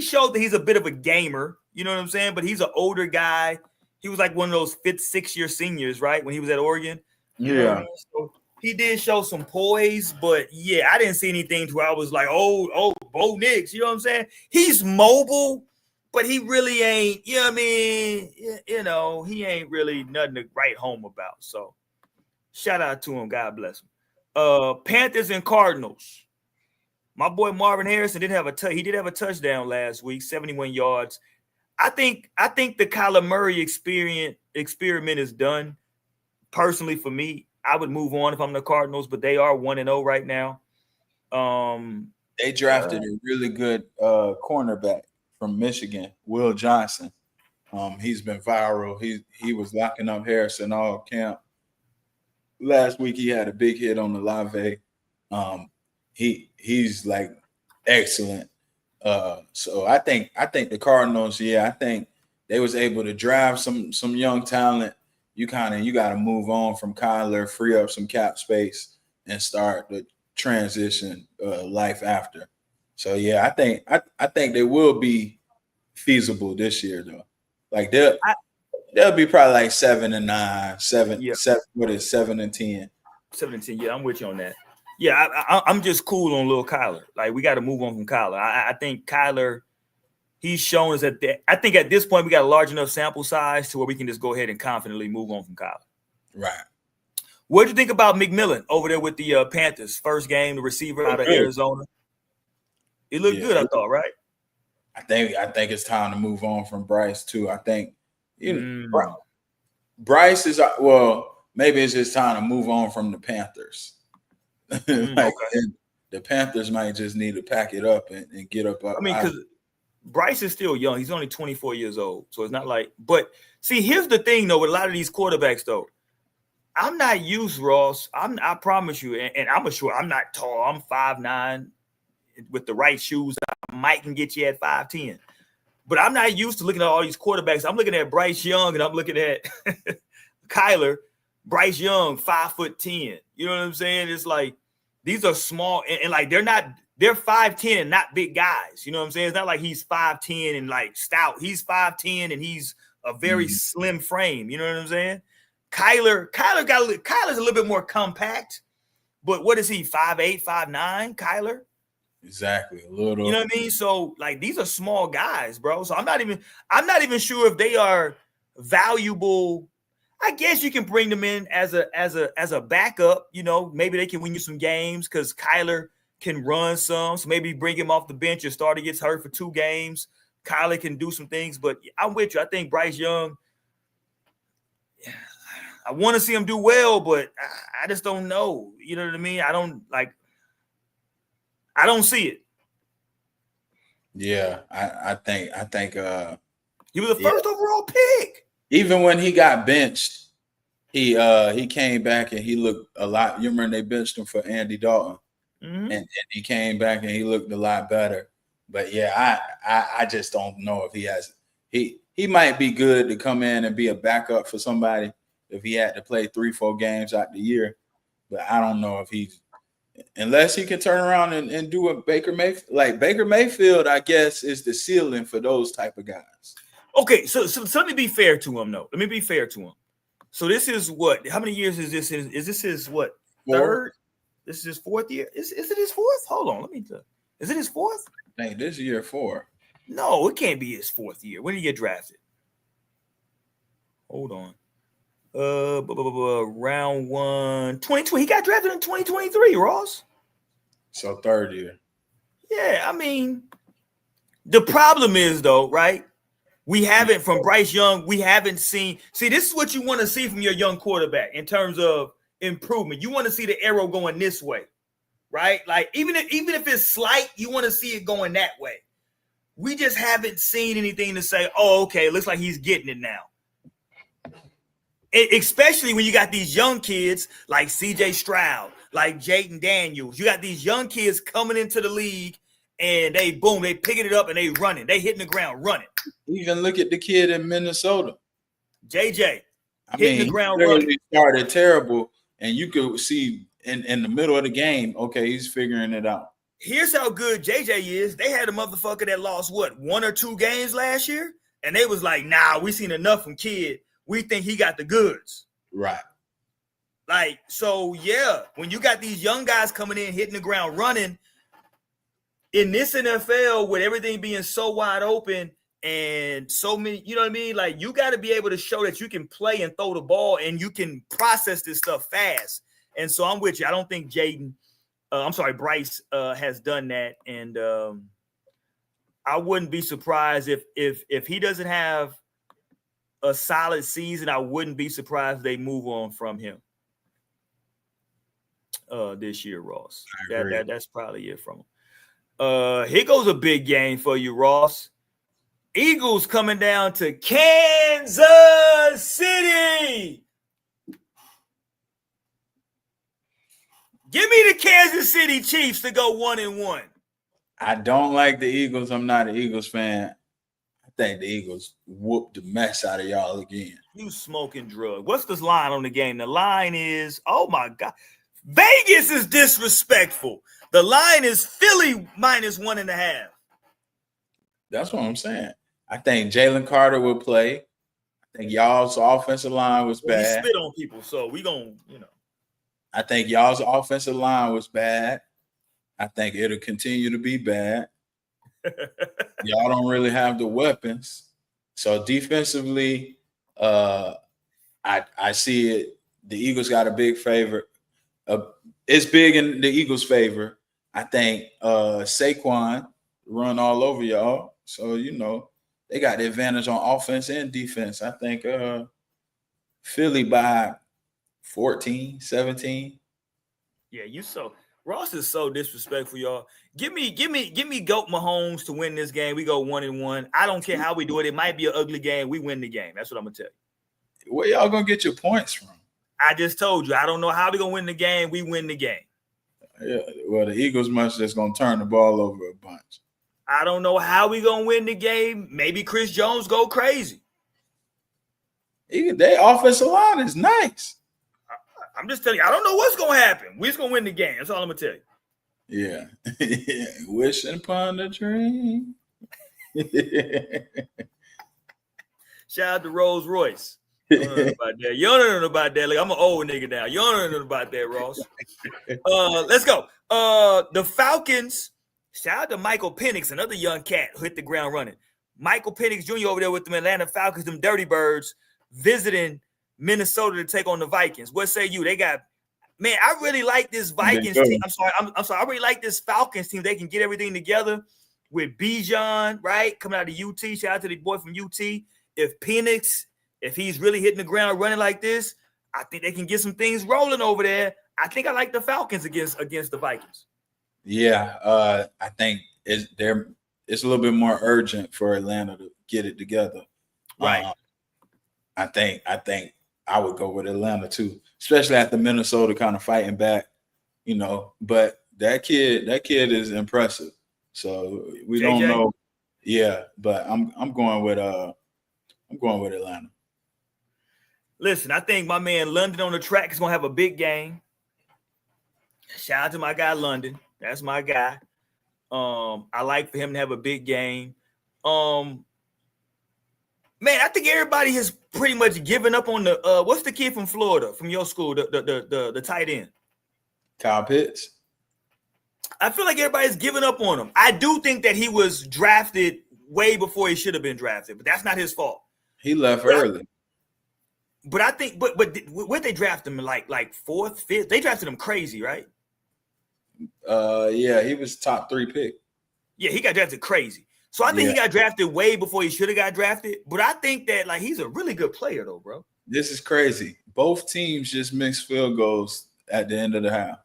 showed that he's a bit of a gamer. You know what I'm saying? But he's an older guy. He was like one of those 5th, 6th-year seniors, right? When he was at Oregon. Yeah. You know what I mean? So he did show some poise, but yeah, I didn't see anything to where I was like, oh, Bo Nix. You know what I'm saying? He's mobile, but he really ain't, you know what I mean? You know, he ain't really nothing to write home about. So shout out to him. God bless him. Panthers and Cardinals. My boy Marvin Harrison did have a touchdown last week, 71 yards. I think the Kyler Murray experiment is done. Personally, for me, I would move on if I'm the Cardinals, but they are 1-0 right now. They drafted a really good cornerback from Michigan, Will Johnson. He's been viral. He was locking up Harrison all camp. Last week he had a big hit on the Lave. He's like excellent. So I think the Cardinals, I think they was able to drive some young talent. You got to move on from Kyler, free up some cap space, and start the transition life after. So yeah, I think they will be feasible this year though. Like they'll be probably like 7-9, 7-10. 7-10. Yeah, I'm with you on that. Yeah, I'm just cool on little Kyler. Like, we got to move on from Kyler. I think Kyler, he's shown us that I think at this point we got a large enough sample size to where we can just go ahead and confidently move on from Kyler. Right. What do you think about McMillan over there with the Panthers? First game, the receiver out of Arizona. He looked good, I thought, right? I think it's time to move on from Bryce too. I think Bryce is maybe it's just time to move on from the Panthers. The Panthers might just need to pack it up and get up. I mean, because Bryce is still young. He's only 24 years old. So it's not like – but, see, here's the thing, though, with a lot of these quarterbacks, though. I'm not used, Ross. I promise you, and I'm sure I'm not tall. I'm 5'9". With the right shoes, I might can get you at 5'10". But I'm not used to looking at all these quarterbacks. I'm looking at Bryce Young and I'm looking at Kyler. Bryce Young, 5'10". You know what I'm saying? It's like these are small and like they're 5'10" and not big guys. You know what I'm saying? It's not like he's 5'10" and like stout. He's 5'10" and he's a very slim frame. You know what I'm saying? Kyler's a little bit more compact, but what is he? 5'8", 5'9", Kyler? Exactly. A little. You know what I mean? So like these are small guys, bro. So I'm not even sure if they are valuable. I guess you can bring them in as a backup. You know, maybe they can win you some games because Kyler can run some. So maybe bring him off the bench. Your starter gets hurt for 2 games. Kyler can do some things, but I'm with you. I think Bryce Young. I want to see him do well, but I just don't know. You know what I mean? I don't see it. Yeah, I think he was the first overall pick. Even when he got benched, he came back and he looked a lot. You remember they benched him for Andy Dalton, and he came back and he looked a lot better. But yeah, I just don't know if he has. He might be good to come in and be a backup for somebody if he had to play 3-4 games out the year. But I don't know if he's unless he can turn around and do a Baker Mayfield. Like Baker Mayfield, I guess, is the ceiling for those type of guys. Okay, so let me be fair to him, though. Let me be fair to him. So this is what? How many years is this? Is this his what? 4? Third? This is his 4th year? Is it his 4th? Hold on, let me tell. Is it his 4th? I think this is year 4. No, it can't be his 4th year. When did he get drafted? Hold on. Round 1, 2020. He got drafted in 2023, Ross. So 3rd year. Yeah, I mean, the problem is though, right? We haven't from Bryce Young. We haven't seen. See, this is what you want to see from your young quarterback in terms of improvement. You want to see the arrow going this way, right? Like even if it's slight, you want to see it going that way. We just haven't seen anything to say, oh, okay, it looks like he's getting it now. Especially when you got these young kids like C.J. Stroud, like Jaden Daniels. You got these young kids coming into the league and they picking it up and they running. They hitting the ground running. Even look at the kid in Minnesota. JJ. Hitting the ground running. He started terrible, and you could see in the middle of the game, okay, he's figuring it out. Here's how good JJ is. They had a motherfucker that lost, 1 or 2 games last year? And they was like, nah, we seen enough from kid. We think he got the goods. Right. Like, so, yeah, when you got these young guys coming in, hitting the ground running, in this NFL, with everything being so wide open and so many, you know what I mean? Like, you got to be able to show that you can play and throw the ball and you can process this stuff fast. And so I'm with you. I don't think Bryce has done that. And I wouldn't be surprised if he doesn't have a solid season. I wouldn't be surprised if they move on from him this year, Ross. That's probably it from him. Here goes a big game for you, Ross. Eagles coming down to Kansas City. Give me the Kansas City Chiefs to go 1-1. I don't like the Eagles. I'm not an Eagles fan. I think the Eagles whooped the mess out of y'all again. You smoking drug. What's this line on the game? The line is, oh my God. Vegas is disrespectful. The line is Philly -1.5. That's what I'm saying. I think Jalen Carter will play. I think y'all's offensive line was bad. We spit on people, so we gonna, I think y'all's offensive line was bad. I think it'll continue to be bad. Y'all don't really have the weapons. So defensively, I see it. The Eagles got a big favor. It's big in the Eagles' favor. I think Saquon run all over y'all. So, they got the advantage on offense and defense. I think Philly by 14, 17. Yeah, Ross is so disrespectful, y'all. Give me Goat Mahomes to win this game. We go 1-1. I don't care how we do it. It might be an ugly game. We win the game. That's what I'm gonna tell you. Where y'all gonna get your points from? I just told you. I don't know how we gonna win the game. We win the game. Yeah, well, the Eagles must just gonna turn the ball over a bunch. I don't know how we gonna win the game. Maybe Chris Jones go crazy. Their offensive line is nice. I'm just telling you, I don't know what's gonna happen. We're just gonna win the game. That's all I'm gonna tell you. Yeah. Wishing upon a dream. Shout out to Rolls Royce. You don't know about that. You don't know about that. Like, I'm an old nigga now. You don't know about that, Ross. Let's go. The Falcons. Shout out to Michael Penix, another young cat who hit the ground running. Michael Penix Jr. over there with them Atlanta Falcons, them Dirty Birds, visiting Minnesota to take on the Vikings. What say you? They got, man, I really like this Vikings team. I'm sorry. I really like this Falcons team. They can get everything together with Bijan, right? Coming out of UT. Shout out to the boy from UT. If Penix, if he's really hitting the ground running like this, I think they can get some things rolling over there. I think I like the Falcons against the Vikings. Yeah, I think it's a little bit more urgent for Atlanta to get it together. Right. I think I would go with Atlanta too, especially after Minnesota kind of fighting back, you know. But that kid is impressive. So we don't know. Yeah, but I'm going with Atlanta. Listen, I think my man London on the track is gonna have a big game. Shout out to my guy London. That's my guy. I like for him to have a big game. Man, I think everybody has pretty much given up on the what's the kid from Florida, from your school, the tight end? Kyle Pitts. I feel like everybody's given up on him. I do think that he was drafted way before he should have been drafted, but that's not his fault. He left early. But I think, but what they drafted him like fourth, fifth? They drafted him crazy, right? Yeah, he was top 3 pick. Yeah, he got drafted crazy. So I think he got drafted way before he should have got drafted. But I think that like he's a really good player though, bro. This is crazy. Both teams just missed field goals at the end of the half.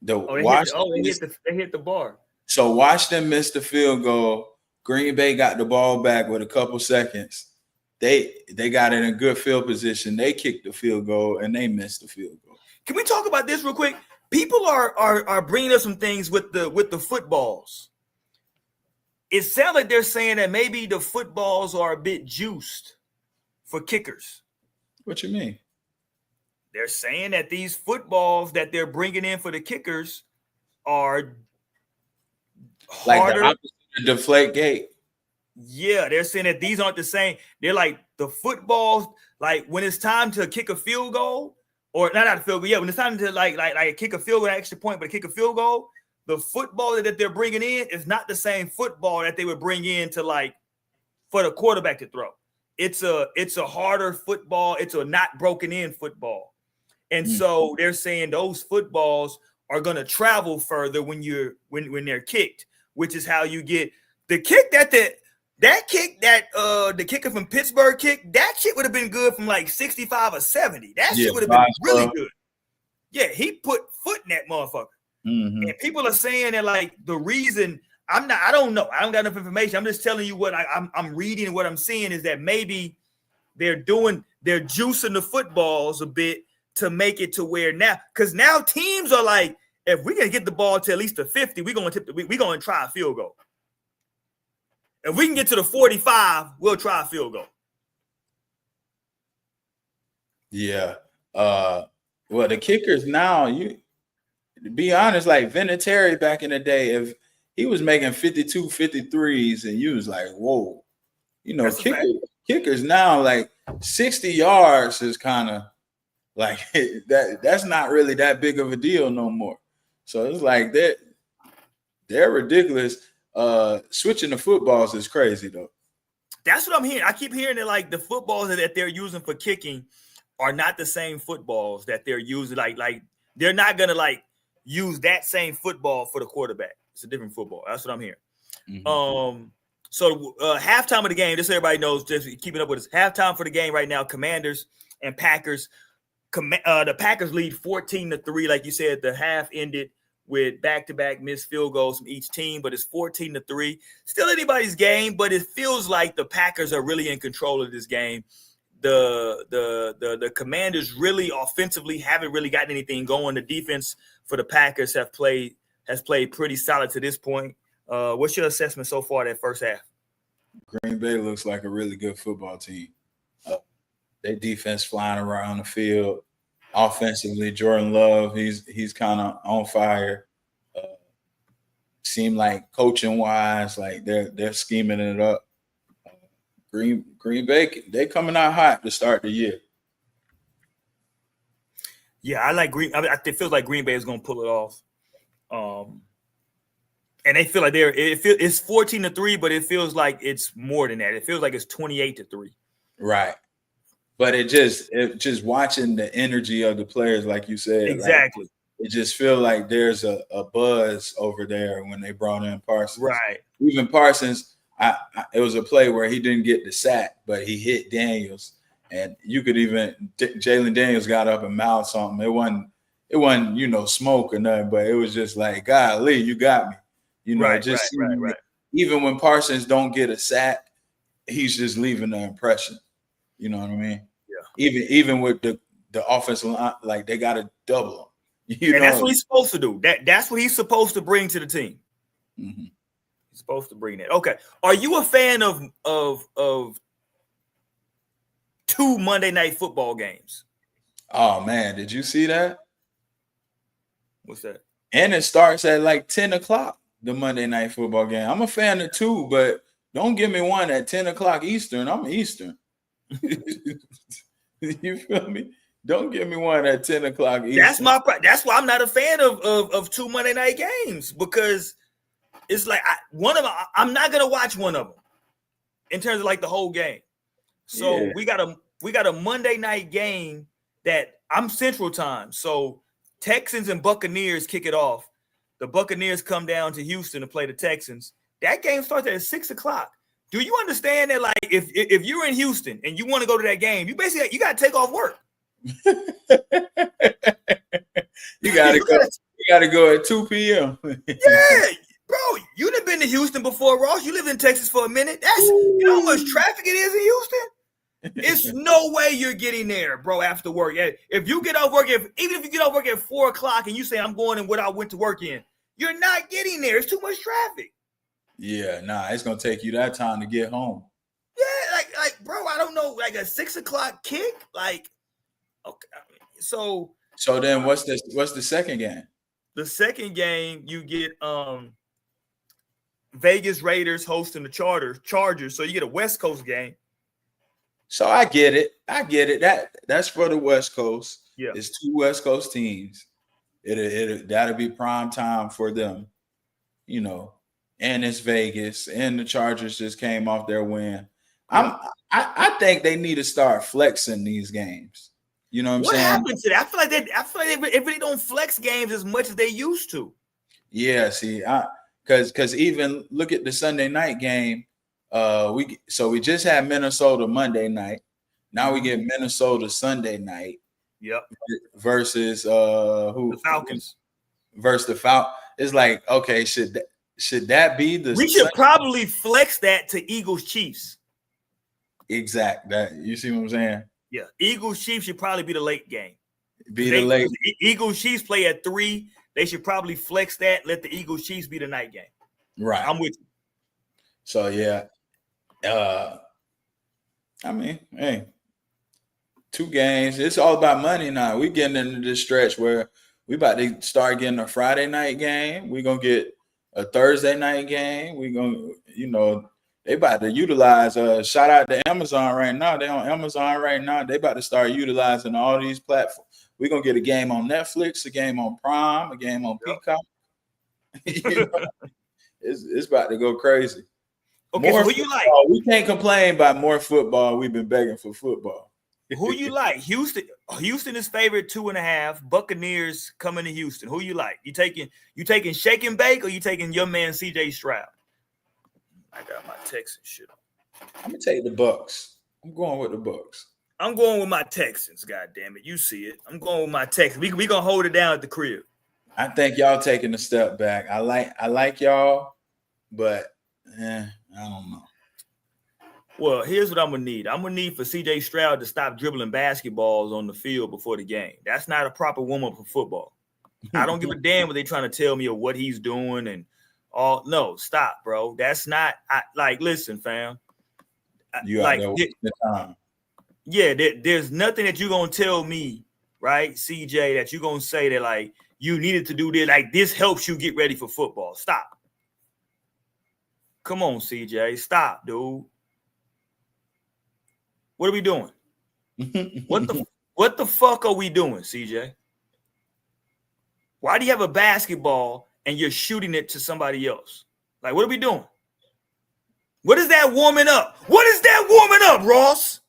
They hit the bar. So Washington missed the field goal. Green Bay got the ball back with a couple seconds. They got in a good field position. They kicked the field goal and they missed the field goal. Can we talk about this real quick? People are bringing up some things with the footballs. It sounds like they're saying that maybe the footballs are a bit juiced for kickers. What you mean? They're saying that these footballs that they're bringing in for the kickers are harder. Like the opposite of deflate gate. Yeah, they're saying that these aren't the same. They're like the footballs, like when it's time to kick a field goal, or not a field goal. Yeah, when it's time to like kick a field goal, an extra point, but kick a field goal, the football that they're bringing in is not the same football that they would bring in to like for the quarterback to throw. It's a harder football. It's a not broken in football, and so they're saying those footballs are going to travel further when they're kicked, which is how you get the kick the kicker from Pittsburgh kick, that shit would have been good from like 65 or 70. That shit would have been really good. Yeah, he put foot in that motherfucker. Mm-hmm. And people are saying that like the reason I don't know. I don't got enough information. I'm just telling you what I'm reading and what I'm seeing is that maybe they're juicing the footballs a bit to make it to where because now teams are like, if we're gonna get the ball to at least the 50, we're gonna try a field goal. If we can get to the 45, we'll try a field goal. Yeah. Well, the kickers now, to be honest, like Vinatieri back in the day, if he was making 52, 53s, and you was like, whoa, kickers now, like 60 yards is kind of like that's not really that big of a deal no more. So it's like they're ridiculous. Switching the footballs is crazy though. That's what I'm hearing. I keep hearing that like the footballs that they're using for kicking are not the same footballs that they're using. Like they're not gonna like use that same football for the quarterback. It's a different football. That's what I'm hearing. Mm-hmm. So halftime of the game, just so everybody knows, just keeping up with us. Halftime for the game right now, Commanders and Packers. The Packers lead 14-3. Like you said, the half ended with back-to-back missed field goals from each team, but it's 14-3. Still anybody's game, but it feels like the Packers are really in control of this game. The Commanders really offensively haven't really gotten anything going. The defense for the Packers has played pretty solid to this point. What's your assessment so far that first half? Green Bay looks like a really good football team. Their defense flying around the field. Offensively, Jordan Love, he's kind of on fire. Seem like coaching wise, like they're scheming it up. Green Bay, they coming out hot to start the year. Yeah, I like Green. It feels like Green Bay is going to pull it off. And they feel like it's 14-3, but it feels like it's more than that. It feels like it's 28-3. Right. But it just watching the energy of the players, like you said. Exactly. Like, it just feel like there's a buzz over there when they brought in Parsons. Right. Even Parsons, it was a play where he didn't get the sack, but he hit Daniels. And you could Jalen Daniels got up and mouthed something. It wasn't, smoke or nothing, but it was just like, golly, you got me. Right. Even when Parsons don't get a sack, he's just leaving an impression. You know what I mean? Yeah. Even with the offensive line, like they got to double him. And that's what he's supposed to do. That's what he's supposed to bring to the team. Mm-hmm. He's supposed to bring that. Okay. Are you a fan of 2 Monday Night Football games? Oh man, did you see that? What's that? And it starts at like 10 o'clock, the Monday Night Football game. I'm a fan of 2, but don't give me one at 10 o'clock Eastern. I'm Eastern. You feel me? Don't give me one at 10 o'clock Eastern. That's why I'm not a fan of 2 Monday night games, because it's like one of them, I'm not gonna watch one of them in terms of like the whole game. So we got a Monday night game that I'm Central Time. So Texans and Buccaneers kick it off. The Buccaneers come down to Houston to play the Texans. That game starts at 6 o'clock. Do you understand that? Like, if you're in Houston and you want to go to that game, you got to take off work. You got to go at 2 p.m. Yeah, bro. You done been to Houston before, Ross. You lived in Texas for a minute. You know how much traffic it is in Houston? It's no way you're getting there, bro, after work. If you get off work, even if you get off work at 4 o'clock and you say I'm going in what I went to work in, you're not getting there. It's too much traffic. Yeah, it's gonna take you that time to get home. Yeah, like, bro, I don't know, like a 6 o'clock kick, like, okay. So then, what's the second game? The second game, you get Vegas Raiders hosting the Chargers, so you get a West Coast game. So I get it. That's for the West Coast. Yeah, it's 2 West Coast teams. That'll be prime time for them, And it's Vegas, and the Chargers just came off their win. Yeah. I think they need to start flexing these games. You know what I'm saying? What happened to that? I feel like they really don't flex games as much as they used to. Yeah, see, because even look at the Sunday night game. We just had Minnesota Monday night. Now we get Minnesota Sunday night. Yep. Versus the Falcons. Versus the Falcons. It's like, okay, should that be the? We should probably flex that to Eagles Chiefs. Exact. That you see what I'm saying? Yeah, Eagles Chiefs should probably be the late game. Late. Eagles Chiefs play at 3. They should probably flex that. Let the Eagles Chiefs be the night game. Right. I'm with you. So yeah, I mean, hey, 2 games. It's all about money now. We getting into this stretch where we about to start getting a Friday night game. We're gonna get a Thursday night game. We're gonna, they about to utilize. Shout out to Amazon right now. They on Amazon right now. They about to start utilizing all these platforms. We're gonna get a game on Netflix, a game on Prime, a game on Peacock. It's about to go crazy. Okay, more so who you like? We can't complain about more football. We've been begging for football. Who you like? Houston is favored 2.5. Buccaneers coming to Houston. Who you like? You taking shake and bake, or you taking your man CJ Stroud? I got my Texans shit on. I'm gonna take the Bucks. I'm going with the Bucks. I'm going with my Texans. God damn it, you see it. I'm going with my Texans. We gonna hold it down at the crib. I think y'all taking a step back. I like y'all, but I don't know. Well, here's what I'm gonna need. I'm gonna need for CJ Stroud to stop dribbling basketballs on the field before the game. That's not a proper warm-up for football. I don't give a damn what they're trying to tell me or what he's doing and Oh no, stop, bro. That's not listen, fam. You out there wasting the time. Yeah, there's nothing that you're gonna tell me, right, CJ, that you're gonna say that like you needed to do this, like this helps you get ready for football. Stop. Come on, CJ. Stop, dude. What are we doing? What the fuck are we doing, CJ? Why do you have a basketball and you're shooting it to somebody else? Like, what are we doing? What is that warming up? What is that warming up, Ross?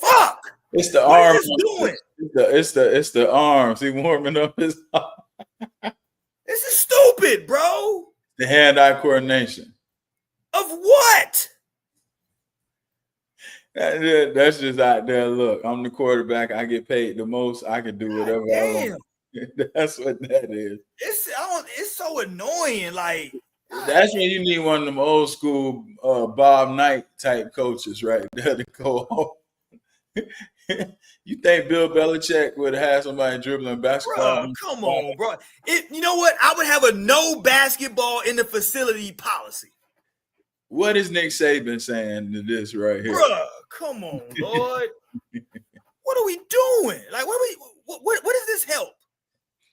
Fuck! It's the what arm. Is doing? It's the arms. He warming up his arm. This is stupid, bro. The hand-eye coordination. Of what? That's just out there. Look, I'm the quarterback. I get paid the most. I can do whatever I want. That's what that is. It's so annoying. Like that's when you need one of them old school Bob Knight type coaches, right there to go home. You think Bill Belichick would have somebody dribbling basketball? Bro, come on, bro. You know what? I would have a no basketball in the facility policy. What is Nick Saban saying to this right here? Bro, come on, Lord. What are we doing? Like, what does this help?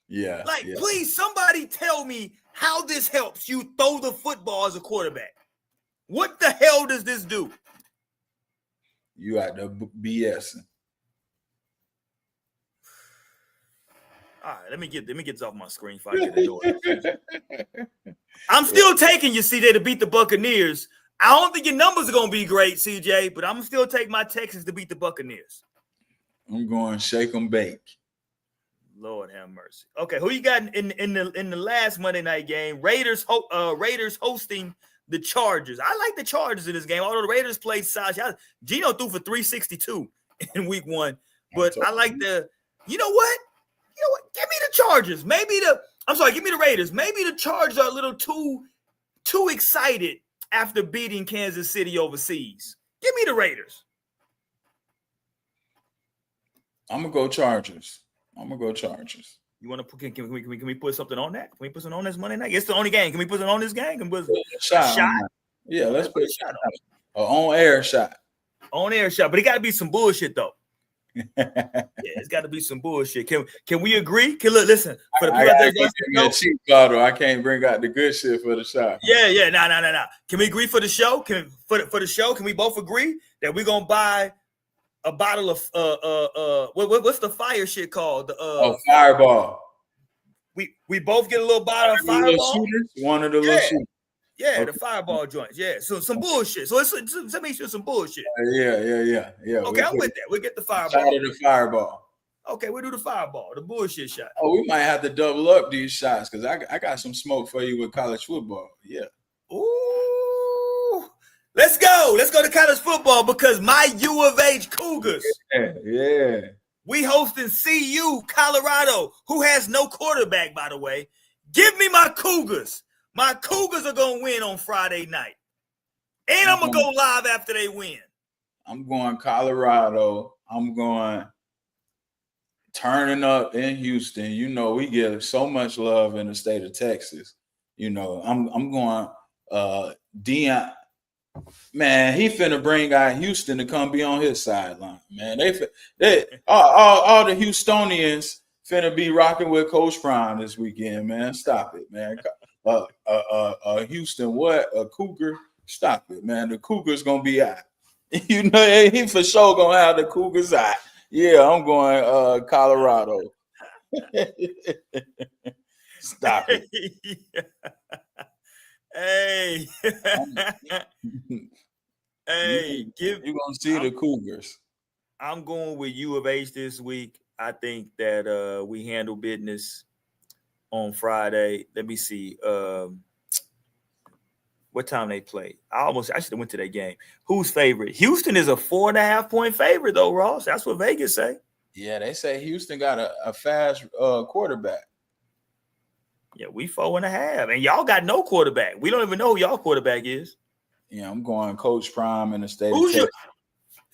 Yeah. Like, please, somebody tell me how this helps you throw the football as a quarterback. What the hell does this do? You out there BSing. All right, let me get this off my screen if I get it. I'm still taking you, CJ, to beat the Buccaneers. I don't think your numbers are going to be great, CJ, but I'm going to still take my Texans to beat the Buccaneers. I'm going shake 'em bake. Lord have mercy. Okay, who you got in the last Monday night game? Raiders hosting the Chargers. I like the Chargers in this game, although the Raiders played solid. Geno threw for 362 in week 1, but I like the. You know what? Give me the Chargers. Give me the Raiders. Maybe the Chargers are a little too excited after beating Kansas City overseas. Give me the Raiders. I'm gonna go Chargers. You want to put? Can we put something on that? Can we put something on this Monday night? It's the only game. Can we put something on this game? Can we put a shot? Yeah, let's put a shot on. An on-air shot. On-air shot, but it got to be some bullshit though. Yeah, it's got to be some bullshit. Can we agree? Listen for the people a cheap bottle. I can't bring out the good shit for the shot. Yeah. Nah. Can we agree for the show? For the show? Can we both agree that we're gonna buy a bottle of what's the fire shit called? Fireball. We both get a little bottle of Fireball. One of the little shooters. Yeah, the Fireball joints. Yeah, so some bullshit. So let me shoot some bullshit. Yeah. Okay, I'm with that. We'll get the Fireball. Shot of the Fireball. Okay, we'll do the Fireball, the bullshit shot. Oh, we might have to double up these shots because I got some smoke for you with college football. Yeah. Ooh. Let's go. Let's go to college football because my U of H Cougars. Yeah. We hosting CU, Colorado, who has no quarterback, by the way. Give me my Cougars. My Cougars are going to win on Friday night. And I'm going to go live after they win. I'm going Colorado. I'm going turning up in Houston. You know, we give so much love in the state of Texas. You know, I'm going Deion. Man, he finna bring out Houston to come be on his sideline. Man, they all the Houstonians finna be rocking with Coach Prime this weekend. Man, stop it, man. Houston, what a Cougar? Stop it, man. The Cougars gonna be out. You know, he for sure gonna have the Cougars out. Yeah, I'm going Colorado. Stop it. Hey. Hey, you're gonna see the Cougars. I'm going with U of H this week. I think that we handle business on Friday. Let me see. What time they play? I should have went to that game. Who's favorite? Houston is a 4.5-point favorite, though, Ross. That's what Vegas say. Yeah, they say Houston got a fast quarterback. Yeah, we 4.5, and y'all got no quarterback. We don't even know who y'all quarterback is. Yeah, I'm going Coach Prime in the state of Texas.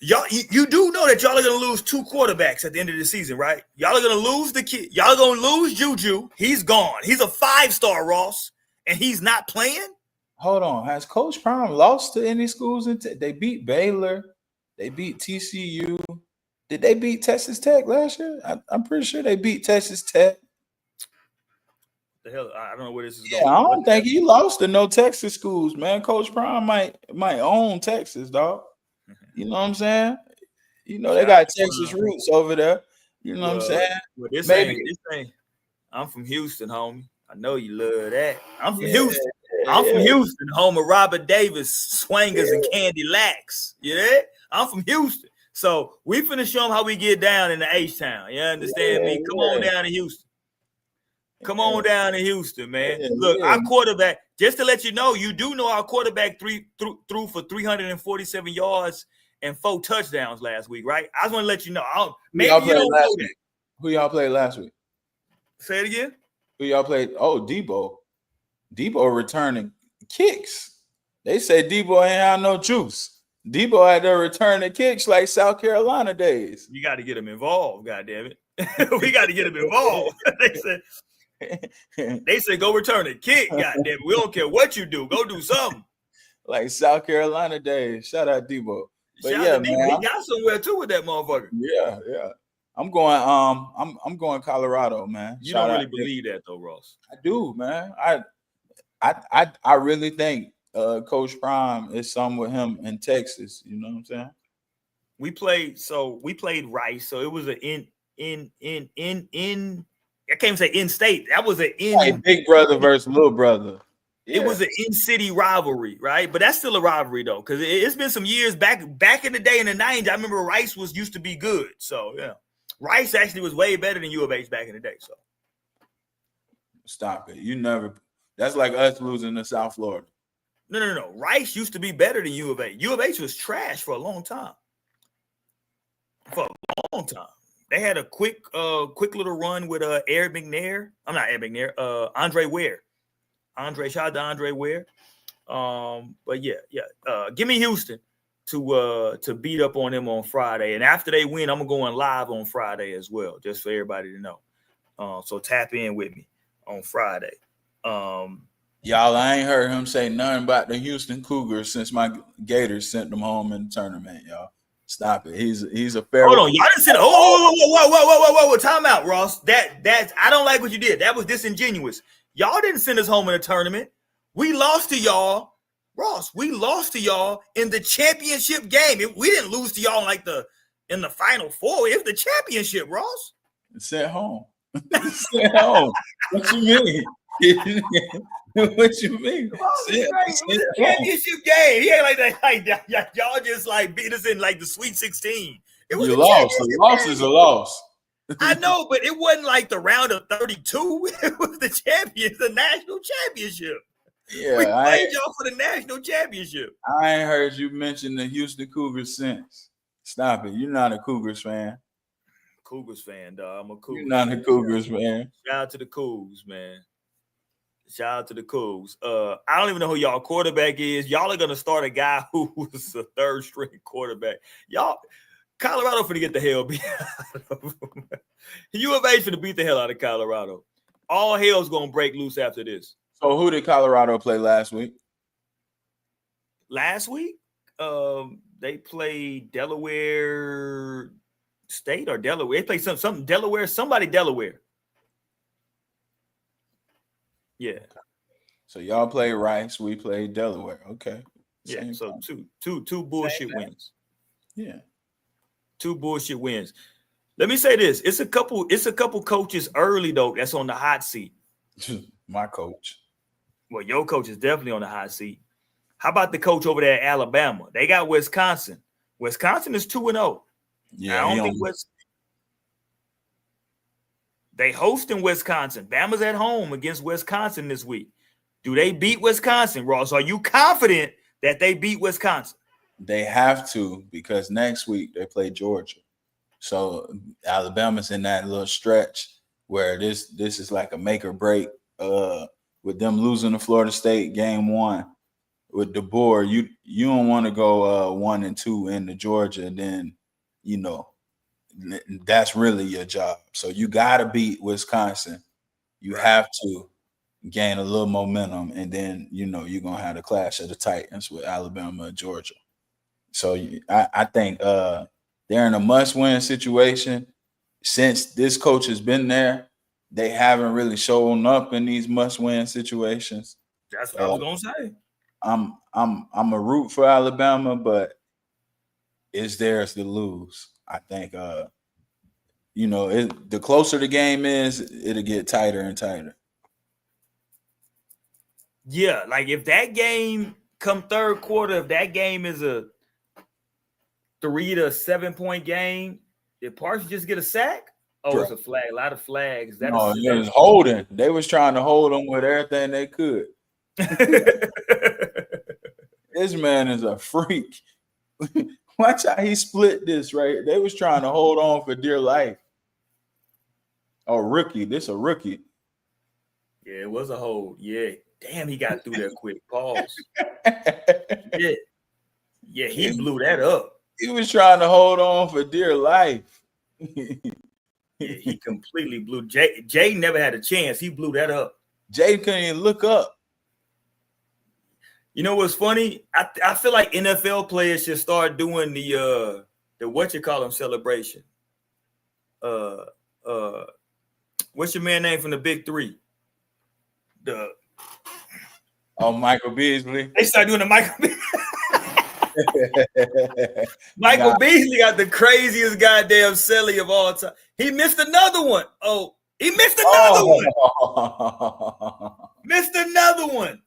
You do know that y'all are going to lose 2 quarterbacks at the end of the season, right? Y'all are going to lose the kid. Y'all are going to lose Juju. He's gone. He's a 5-star, Ross. and he's not playing? Hold on. Has Coach Prime lost to any schools? They beat Baylor. They beat TCU. Did they beat Texas Tech last year? I'm pretty sure they beat Texas Tech. The hell, I don't know where this is Yeah, going. I don't think he lost to no Texas schools, man. Coach Prime might own Texas, dog. You know what I'm saying? You know, they got Texas roots over there. You know what I'm saying? Well, this ain't. I'm from Houston, homie. I know you love that. I'm from Houston. I'm from Houston, home of Robert Davis, Swangers, and Candy Lax. You know? I'm from Houston. So we finna show them how we get down in the H-Town. You understand me? Come on down to Houston. Come on down to Houston, man. Look, our quarterback, just to let you know, you do know our quarterback threw for 347 yards and 4 touchdowns last week, right? I just want to let you know. Maybe you don't know that. Who y'all played last week? Say it again. Who y'all played? Oh, Debo. Debo returning kicks. They said Debo ain't have no juice. Debo had to return the kicks like South Carolina days. You got to get him involved, goddamn it. We got to get him involved. They said go return a kick, goddamn it. We don't care what you do. Go do something. Like South Carolina days. Shout out Debo. But Shout out to Debo. He got somewhere too with that motherfucker. Yeah. I'm going I'm going Colorado, man. You don't really believe that though, Ross. I do, man. I really think Coach Prime is some with him in Texas. You know what I'm saying? We played Rice, so it was an in I can't even say in state. That was big brother versus little brother. Yeah. It was an in-city rivalry, right? But that's still a rivalry though, because it's been some years back in the day in the 90s. I remember Rice used to be good. So yeah. Rice actually was way better than U of H back in the day. So stop it. That's like us losing to South Florida. No. Rice used to be better than U of H. U of H was trash for a long time. They had a quick little run with Eric McNair. I'm not Eric McNair. Andre Ware. Shout out to Andre Ware. But yeah. Give me Houston to beat up on them on Friday. And after they win, I'm going live on Friday as well, just for everybody to know. So tap in with me on Friday. Y'all, I ain't heard him say nothing about the Houston Cougars since my Gators sent them home in the tournament, y'all. Stop it. He's a fair. Hold on, y'all didn't say. Whoa, time out, Ross. That's I don't like what you did. That was disingenuous. Y'all didn't send us home in a tournament. We lost to y'all, Ross. We lost to y'all in the championship game. We didn't lose to y'all in the Final Four. It's the championship, Ross. Sent home. Sent home. What you mean? What you mean? Championship game. He ain't like that. Like y'all just like beat us in like the Sweet 16. It was you lost. A loss is a loss. I know, but it wasn't like the round of 32. It was the national championship. Yeah, we played y'all for the national championship. I ain't heard you mention the Houston Cougars since. Stop it. You're not a Cougars fan. Cougars fan, dog. I'm a Cougars. You're not a Cougars fan. Shout out to the Cougs, man. Shout out to the Cougs. I don't even know who y'all quarterback is. Y'all are gonna start a guy who was a third string quarterback. Y'all, Colorado finna get the hell beat out of them. U of H finna beat the hell out of Colorado. All hell's gonna break loose after this. So who did Colorado play last week? Last week, they played Delaware State or Delaware. They played something Delaware. Somebody Delaware. Yeah. So y'all play Rice, we play Delaware. Okay. Yeah. So two bullshit wins. Yeah. 2 bullshit wins. Let me say this: it's a couple coaches early though that's on the hot seat. My coach. Well, your coach is definitely on the hot seat. How about the coach over there at Alabama? They got Wisconsin. Wisconsin is 2-0. Yeah, I don't think they hosting Wisconsin. Bama's at home against Wisconsin this week. Do they beat Wisconsin, Ross? Are you confident that they beat Wisconsin? They have to, because next week they play Georgia. So Alabama's in that little stretch where this is like a make or break. With them losing to Florida State game 1 with DeBoer, you don't want to go 1-2 into Georgia, and then that's really your job. So you got to beat Wisconsin. You have to. gain a little momentum, and then you're gonna have the clash of the Titans with Alabama and Georgia. So I think they're in a must-win situation. Since this coach has been there, they haven't really shown up in these must-win situations. That's what I was gonna say. I'm a root for Alabama, but it's theirs to lose. I think the closer the game is, it'll get tighter and tighter. Yeah, like if that game come third quarter, if that game is a 3 to 7 point game, did Parsons just get a sack? Oh, it's a flag. A lot of flags. It was holding. They was trying to hold them with everything they could. This man is a freak. Watch how he split this, right? They was trying to hold on for dear life. Oh, rookie. This a rookie. Yeah, it was a hold. Yeah. Damn, he got through that quick. Pause. Yeah, he blew that up. He was trying to hold on for dear life. Yeah, he completely blew. Jay never had a chance. He blew that up. Jay couldn't even look up. You know what's funny? I feel like NFL players should start doing the celebration. What's your man name from the Big Three? Michael Beasley. They start doing the Michael Beasley. Michael Beasley got the craziest goddamn celly of all time. He missed another one. Oh, he missed another one. Missed another one.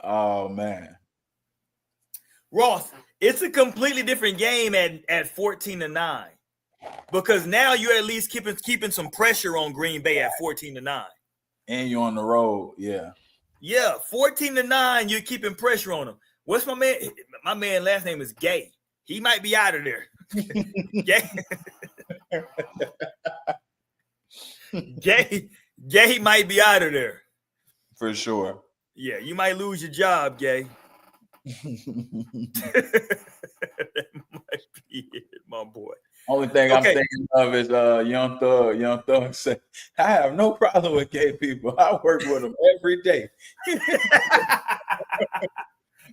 Oh man. Ross, it's a completely different game at 14-9. Because now you're at least keeping some pressure on Green Bay at 14-9. And you're on the road, yeah. Yeah, 14-9, you're keeping pressure on him. What's my man? My man last name is Gay. He might be out of there. Gay might be out of there. For sure. Yeah, you might lose your job, Gay. That might be it, my boy. Only thing I'm thinking of is Young Thug. Young Thug said, I have no problem with gay people. I work with them every day.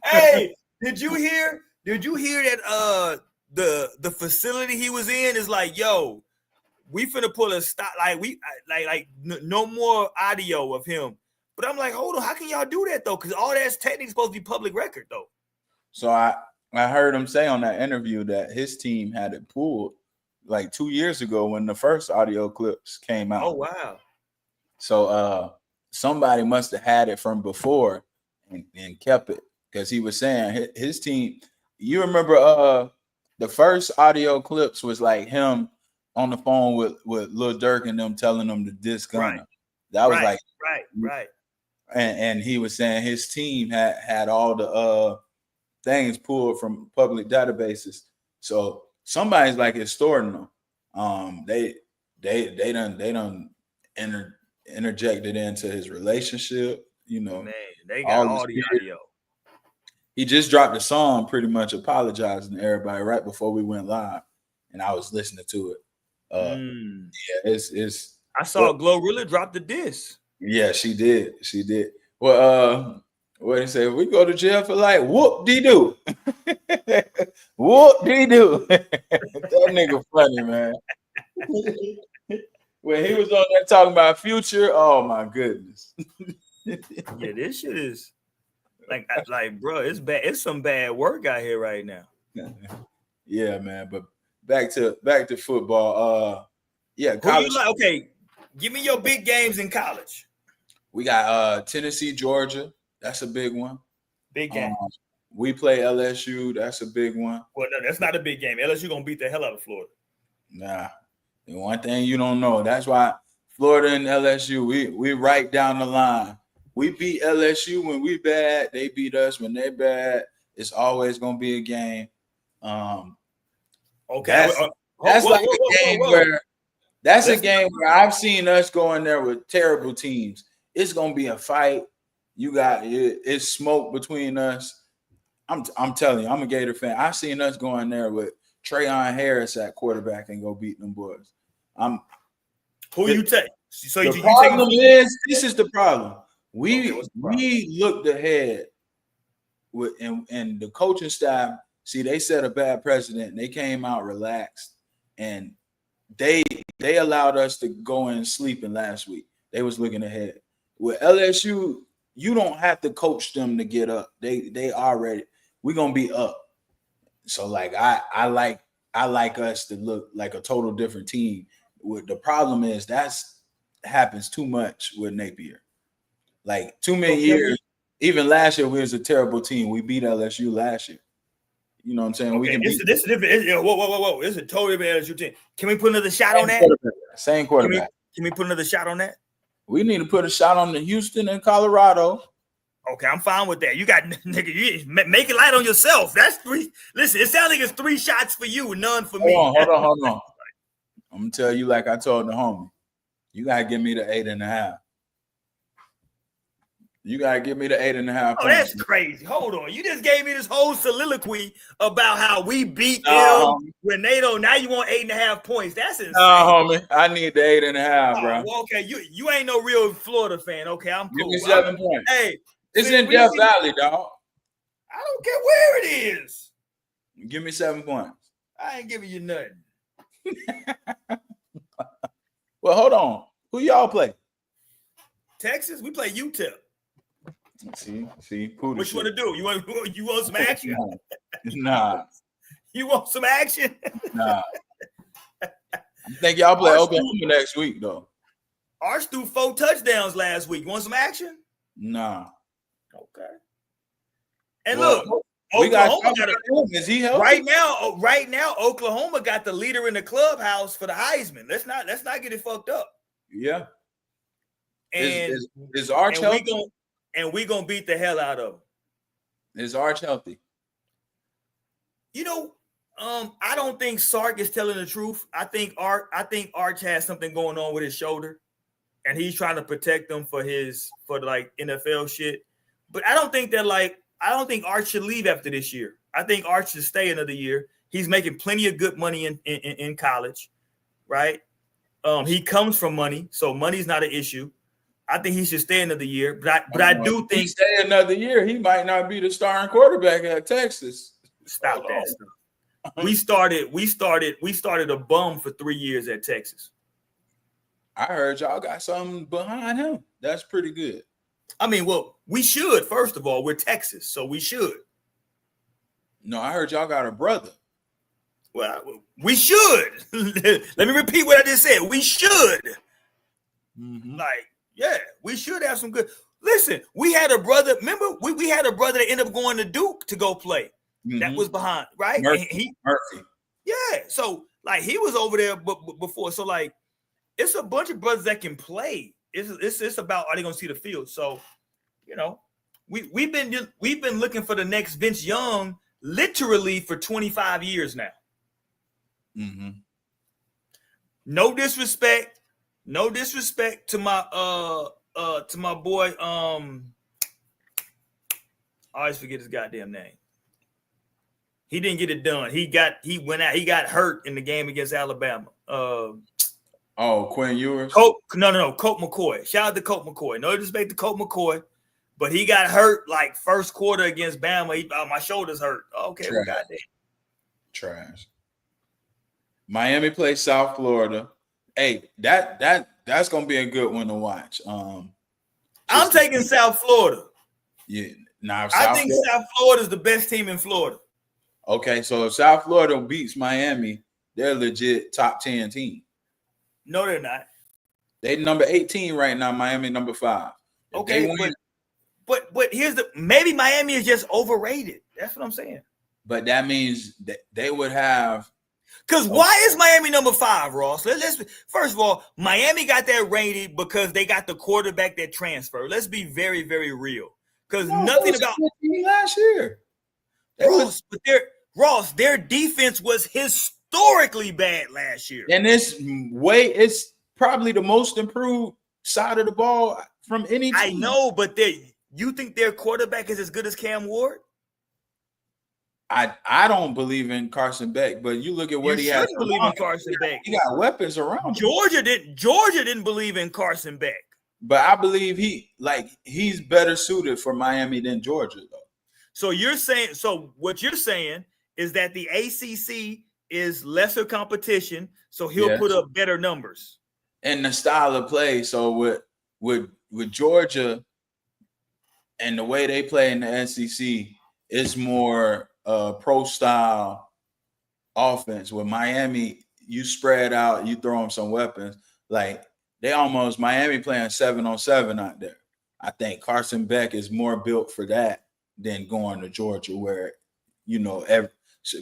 Hey, did you hear that the facility he was in is like, yo, we finna pull a stop, no more audio of him. But I'm like, hold on, how can y'all do that though? Because all that's technically supposed to be public record though. So I heard him say on that interview that his team had it pulled like 2 years ago when the first audio clips came out. Oh wow. So somebody must have had it from before and kept it, because he was saying his team. You remember the first audio clips was like him on the phone with Lil Durk and them telling them to diss Gunna. Right. That was right. And he was saying his team had all the things pulled from public databases. So somebody's like extorting them. They done interjected into his relationship. Man, they got all the audio. He just dropped a song pretty much apologizing to everybody right before we went live, and I was listening to it. Yeah, it's. I saw Glorilla drop the diss. Yeah, she did. Well, what he say? We go to jail for like whoop-de-doo. Whoop-de-doo. That nigga funny, man. When he was on there talking about Future, oh my goodness. Yeah, this shit is like bro, it's bad. It's some bad work out here right now. Yeah, man. But back to football. Yeah, college. Who you like? Okay, give me your big games in college. We got Tennessee, Georgia. That's a big one. Big game. We play LSU. That's a big one. Well, no, that's not a big game. LSU gonna beat the hell out of Florida. Nah. The one thing you don't know. That's why Florida and LSU, we right down the line. We beat LSU when we bad. They beat us when they bad. It's always gonna be a game. Okay. That's like a game where that's a game where I've seen us go in there with terrible teams. It's gonna be a fight. You got it's smoke between us. I'm telling you, I'm a Gator fan. I've seen us go in there with Trayon Harris at quarterback and go beat them boys. Who you take? So The you problem taking is, this is the problem. Okay, what's the problem? We looked ahead with and the coaching staff. See, they set a bad precedent. And they came out relaxed, and they allowed us to go in sleeping last week. They was looking ahead. With LSU, you don't have to coach them to get up. They already, we're gonna be up. So like I like us to look like a total different team. What the problem is, that's happens too much with Napier. Like too many years. Even last year, we was a terrible team. We beat LSU last year. You know what I'm saying? We Okay, can this beat is different. Whoa. This is a totally different LSU team. Can we put another shot on that? Same quarterback. Can we put another shot on that? We need to put a shot on the Houston and Colorado. Okay, I'm fine with that. You got nigga, you make it light on yourself. That's 3. Listen, it sounds like it's 3 shots for you, none for me. Hold on. I'm gonna tell you like I told the homie. You gotta give me the 8.5. You gotta give me the 8.5. Oh, that's crazy. Hold on. You just gave me this whole soliloquy about how we beat them when they don't. Now you want 8.5 points. That's insane. Homie. I need the 8.5, bro. Well, okay, you ain't no real Florida fan. Okay, I'm cool. Give me 7 points. Hey, it's in Death Valley, dog. I don't care where it is. Give me 7 points. I ain't giving you nothing. Well, hold on. Who y'all play? Texas. We play UTEP. See, what you want to do? You want some action? Nah. You want some action? Nah. I think y'all play Oklahoma next week, though. Arch threw 4 touchdowns last week. You want some action? Nah. Okay. And look, Oklahoma got is he healthy? Right now, Oklahoma got the leader in the clubhouse for the Heisman. Let's not get it fucked up. Yeah. And is Arch healthy? We gonna beat the hell out of him. Is Arch healthy? You know, I don't think Sark is telling the truth. I think Arch has something going on with his shoulder, and he's trying to protect them for like NFL shit. But I don't think Arch should leave after this year. I think Arch should stay another year. He's making plenty of good money in college, right? He comes from money, so money's not an issue. I think he should stay another year, but I do think he stay another year, he might not be the starting quarterback at Texas. Stop that stuff. We started a bum for 3 years at Texas. I heard y'all got something behind him. That's pretty good. I mean, well, we should. First of all, we're Texas, so we should. No, I heard y'all got a brother. Well, we should. Let me repeat what I just said. We should. Mm-hmm. Like, yeah, we should have some good. Listen, we had a brother. Remember, we had a brother that ended up going to Duke to go play. Mm-hmm. That was behind, right? Murphy. Yeah. So, like, he was over there before. So, like, it's a bunch of brothers that can play. It's about, are they going to see the field? So, you know, we've been looking for the next Vince Young literally for 25 years now. Mm-hmm. No disrespect to my boy. I always forget his goddamn name. He didn't get it done. He got hurt in the game against Alabama. Quinn Ewers? Colt McCoy. Shout out to Colt McCoy. No disrespect to Colt McCoy, but he got hurt like first quarter against Bama. My shoulder's hurt. Okay, we got that. Trash. Miami plays South Florida. Hey, that's gonna be a good one to watch. I'm taking South Florida. Yeah, I think South Florida is the best team in Florida. Okay, so if South Florida beats Miami, they're a legit top 10 team. No, they're not. They number 18 right now. Miami number 5. Okay, but here's maybe Miami is just overrated. That's what I'm saying. But that means that they would have. Because why is Miami number 5, Ross? Let's first of all, Miami got that rated because they got the quarterback that transferred. Let's be very, very real. Because nothing about last year. Ross, their defense was historically bad last year. And it's probably the most improved side of the ball from any team. I know, but you think their quarterback is as good as Cam Ward? I don't believe in Carson Beck, but you look at what he has. You shouldn't believe in Carson Beck. He got weapons around him. Georgia didn't believe in Carson Beck. But I believe he's better suited for Miami than Georgia, though. So what you're saying is that the ACC is lesser competition, so he'll put up better numbers. And the style of play. So with Georgia and the way they play in the SEC, it's more pro style offense. With Miami, you spread out, you throw them some weapons. Like Miami playing 7-on-7 out there. I think Carson Beck is more built for that than going to Georgia, where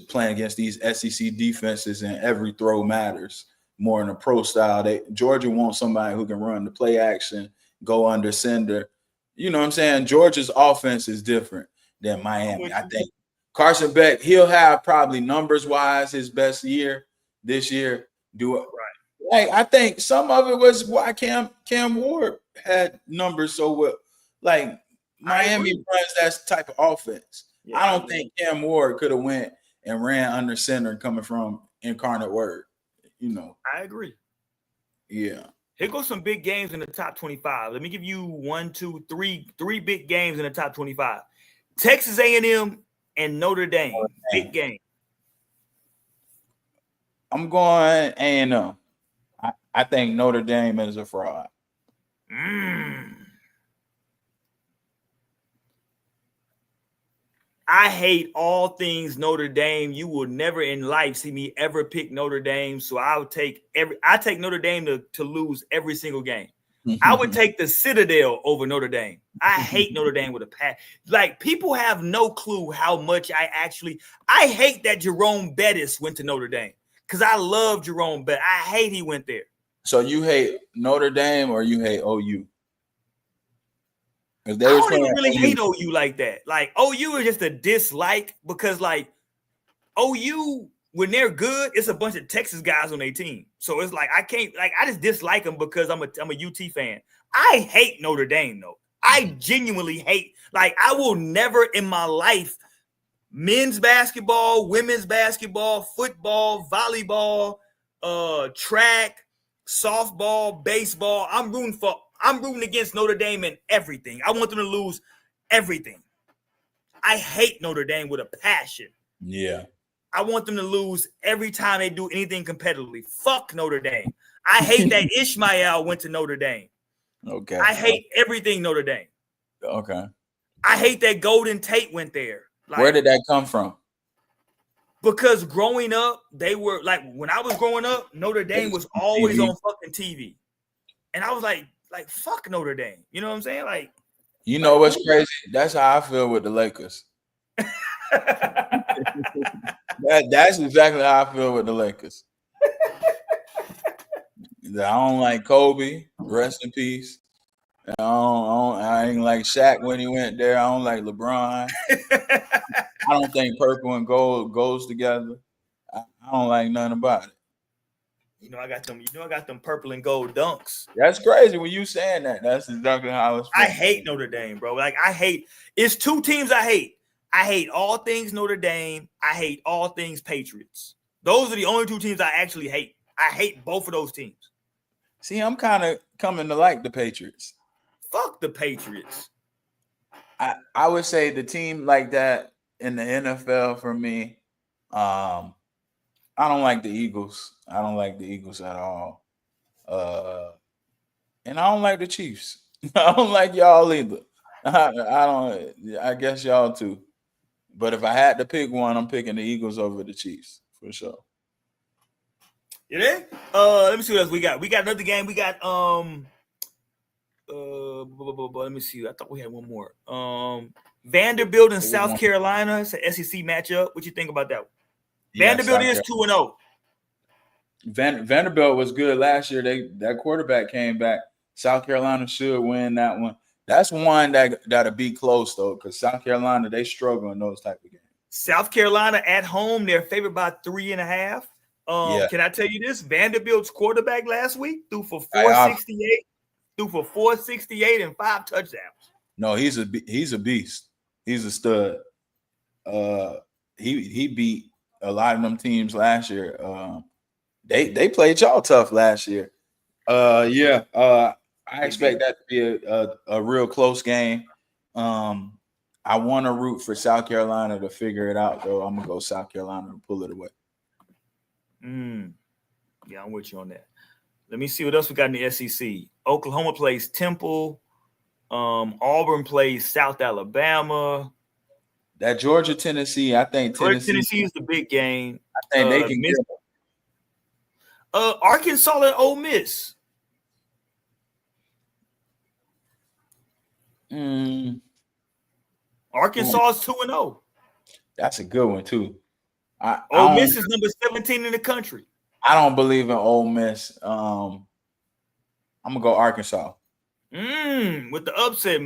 playing against these SEC defenses and every throw matters. More in a pro style. Georgia wants somebody who can run the play action, go under center. You know what I'm saying? Georgia's offense is different than Miami. I think Carson Beck, he'll have probably numbers wise his best year this year. Right. Like, I think some of it was why Cam Ward had numbers so well. Like, Miami runs that type of offense. Yeah, I don't think Cam Ward could have went and ran under center coming from Incarnate Word. I agree. Yeah. Here goes some big games in the top 25. Let me give you 1, 2, 3 big games in the top 25. Texas A&M and Notre Dame. Big game. I'm going A&M. I think Notre Dame is a fraud. I hate all things Notre Dame. You will never in life see me ever pick Notre Dame. So I take Notre Dame to lose every single game. I would take the Citadel over Notre Dame. I hate Notre Dame with a passion. Like, people have no clue how much I hate that Jerome Bettis went to Notre Dame, because I love Jerome Bettis. I hate he went there. So you hate Notre Dame or you hate OU? I don't even really hate OU like that. Like, OU is just a dislike, because like OU, when they're good, it's a bunch of Texas guys on their team. So it's like I just dislike them because I'm a UT fan. I hate Notre Dame though. I genuinely hate. Like, I will never in my life men's basketball, women's basketball, football, volleyball, track, softball, baseball. I'm rooting against Notre Dame in everything. I want them to lose everything. I hate Notre Dame with a passion. Yeah. I want them to lose every time they do anything competitively. Fuck Notre Dame. I hate that Ishmael went to Notre Dame. Okay. I hate everything Notre Dame. Okay. I hate that Golden Tate went there. Like, where did that come from? Because growing up, they were like, when I was growing up, Notre Dame was always on fucking TV. And I was like fuck Notre Dame. You know what I'm saying? Like, you know what's crazy? That's how I feel with the Lakers. That's exactly how I feel with the Lakers. I don't like Kobe. Rest in peace. I ain't like Shaq when he went there. I don't like LeBron. I don't think purple and gold goes together. I don't like nothing about it. I got them purple and gold dunks. That's crazy when you saying that. That's exactly how it's. I hate Notre Dame, bro. Like, it's two teams I hate. I hate all things Notre Dame. I hate all things Patriots. Those are the only two teams I actually hate. I hate both of those teams. See, I'm kind of coming to like the Patriots. Fuck the Patriots. I would say the team like that in the NFL for me, I don't like the Eagles. I don't like the Eagles at all. And I don't like the Chiefs. I don't like y'all either. I guess y'all too. But if I had to pick one, I'm picking the Eagles over the Chiefs for sure. You there? Let me see what else we got. We got another game. We got let me see. I thought we had one more. Vanderbilt and South Carolina. It's an SEC matchup. What you think about that one? Yeah, Vanderbilt is 2-0. Vanderbilt was good last year. That quarterback came back. South Carolina should win that one. That's one that'll be close though, because South Carolina, they struggle in those type of games. South Carolina at home, they're favored by 3.5. Can I tell you this? Vanderbilt's quarterback last week threw for 468. Threw for 468 and 5 touchdowns. No, he's a beast. He's a stud. he beat a lot of them teams last year. They played y'all tough last year. Yeah. I expect that to be a real close game. I want to root for South Carolina to figure it out, though. I'm gonna go South Carolina and pull it away. Yeah, I'm with you on that. Let me see what else we got in the SEC. Oklahoma plays Temple. Auburn plays South Alabama. That Georgia Tennessee, I think Tennessee is the big game. I think they can get Arkansas and Ole Miss. Arkansas is 2-0. That's a good one too. Ole Miss is number 17 in the country. I don't believe in Ole Miss. I'm gonna go Arkansas. With the upset,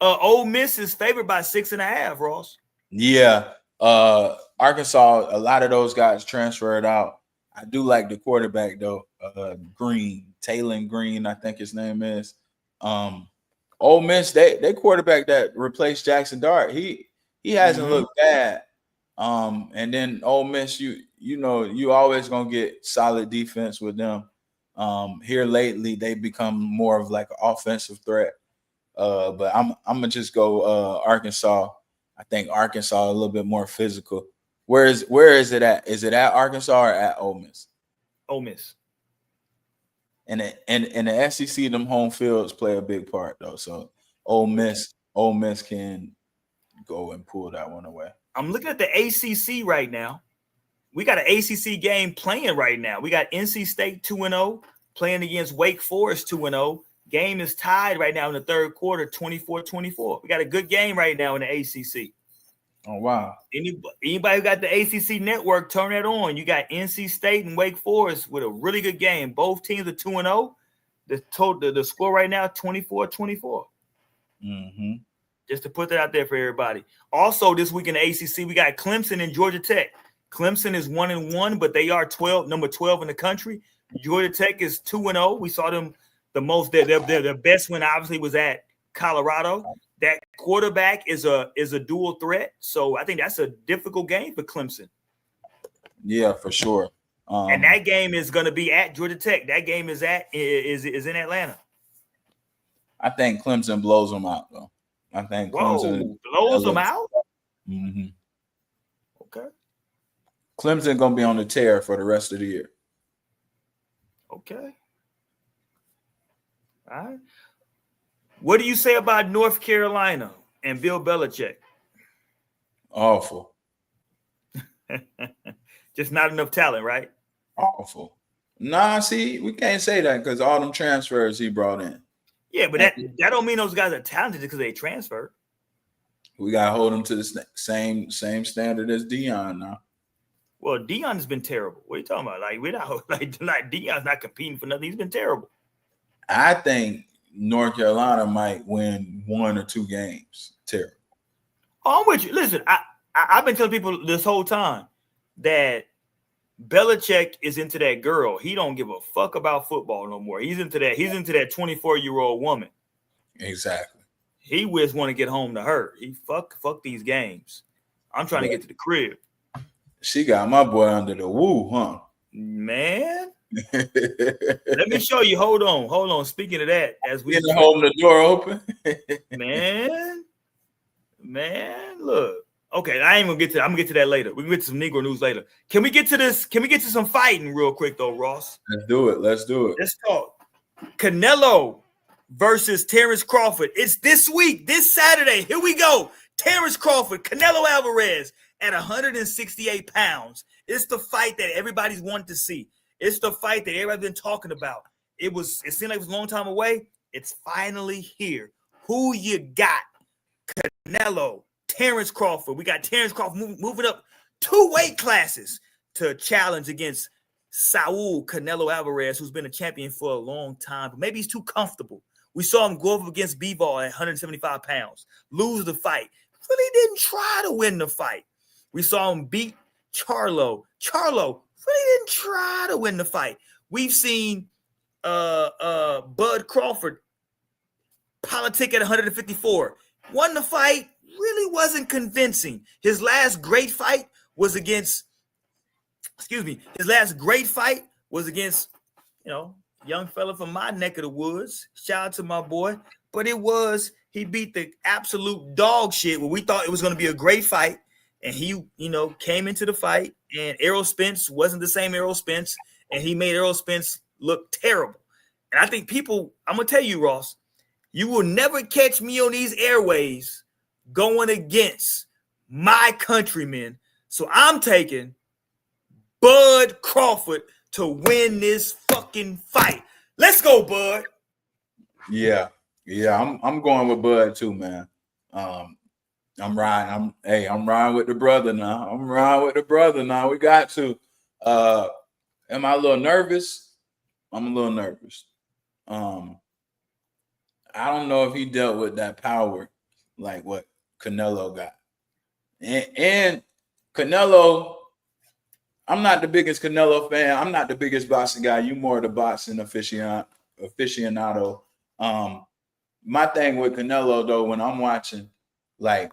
Ole Miss is favored by 6.5. Ross. Yeah, Arkansas. A lot of those guys transferred out. I do like the quarterback though. Taylor Green, I think his name is. Ole Miss, they quarterback that replaced Jackson Dart. He hasn't looked bad. And then Ole Miss, you know, you always gonna get solid defense with them. Here lately, they become more of like an offensive threat. But I'm gonna just go Arkansas. I think Arkansas a little bit more physical. Where is it at? Is it at Arkansas or at Ole Miss? Ole Miss. And the SEC, them home fields play a big part though. So Ole Miss can go and pull that one away. I'm looking at the ACC right now. We got an ACC game playing right now. We got NC State 2-0 playing against Wake Forest 2-0. Game is tied right now in the third quarter, 24-24. We got a good game right now in the ACC. Oh, wow. Anybody who got the ACC network, turn that on. You got NC State and Wake Forest with a really good game. Both teams are 2-0. The score right now, 24-24. Just to put that out there for everybody. Also, this week in the ACC, we got Clemson and Georgia Tech. Clemson is 1-1, but they are number 12 in the country. Georgia Tech is 2-0. We saw them the most. Their best win obviously was at Colorado. That quarterback is a dual threat, so I think that's a difficult game for Clemson. Yeah, for sure. And that game is going to be at Georgia Tech. That game is in Atlanta. I think Clemson blows them out, though. I think Clemson blows them out. Okay. Clemson gonna be on the tear for the rest of the year. Okay. All right. What do you say about North Carolina and Bill Belichick? Awful. Just not enough talent, right? Awful. Nah, see, we can't say that because all them transfers he brought in. Yeah, but that don't mean those guys are talented because they transferred. We gotta hold them to the same standard as Deion now. Well, Deion has been terrible. What are you talking about? Like, we're not like Deion's not competing for nothing. He's been terrible. I think North Carolina might win 1 or 2 games. Terrible. Oh, I'm with you. Listen, I've been telling people this whole time that Belichick is into that girl. He don't give a fuck about football no more. He's into that 24-year-old woman. Exactly. He just want to get home to her. He fuck these games. I'm trying to get to the crib. She got my boy under the woo, huh? Man. Let me show you. Hold on. Speaking of that, as we hold the door open. man, look. Okay, I'm gonna get to that later. We can get to some Negro news later. Can we get to this? Can we get to some fighting real quick though, Ross? Let's do it. Let's talk. Canelo versus Terrence Crawford. It's this week, this Saturday. Here we go. Terrence Crawford, Canelo Alvarez at 168 pounds. It's the fight that everybody's wanted to see. It's the fight that everybody's been talking about. It seemed like it was a long time away. It's finally here. Who you got? Canelo, Terrence Crawford. We got Terrence Crawford moving up 2 weight classes to challenge against Saul Canelo Alvarez, who's been a champion for a long time, but maybe he's too comfortable. We saw him go up against Bivol at 175 pounds, lose the fight. Really didn't try to win the fight. We saw him beat Charlo. Charlo really didn't try to win the fight. We've seen Bud Crawford politic at 154. Won the fight, really wasn't convincing. His last great fight was against, his last great fight was against, young fella from my neck of the woods. Shout out to my boy. But he beat the absolute dog shit where we thought it was going to be a great fight. And he, came into the fight, and Errol Spence wasn't the same Errol Spence, and he made Errol Spence look terrible. And I think I'm going to tell you, Ross, you will never catch me on these airways going against my countrymen. So I'm taking Bud Crawford to win this fucking fight. Let's go, Bud. Yeah, I'm going with Bud too, man. I'm riding. I'm riding with the brother now. We got to. Am I a little nervous? I'm a little nervous. I don't know if he dealt with that power like what Canelo got. And Canelo, I'm not the biggest Canelo fan. I'm not the biggest boxing guy. You more the boxing aficionado. My thing with Canelo though, when I'm watching, like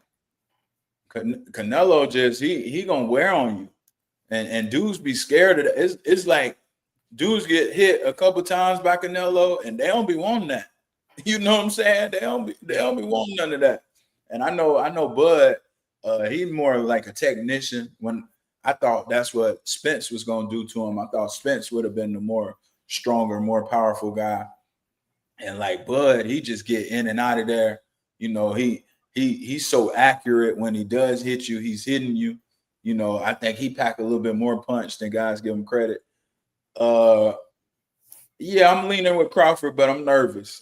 Canelo just he gonna wear on you, and dudes be scared of it. It's like dudes get hit a couple times by Canelo, and they don't be wanting that. You know what I'm saying? They don't be wanting none of that. And I know Bud, he's more like a technician. When I thought that's what Spence was gonna do to him, I thought Spence would have been the more stronger, more powerful guy. And like Bud, he just get in and out of there. He's so accurate when he does hit you. He's hitting you. I think he packed a little bit more punch than guys give him credit. Yeah, I'm leaning with Crawford, but I'm nervous.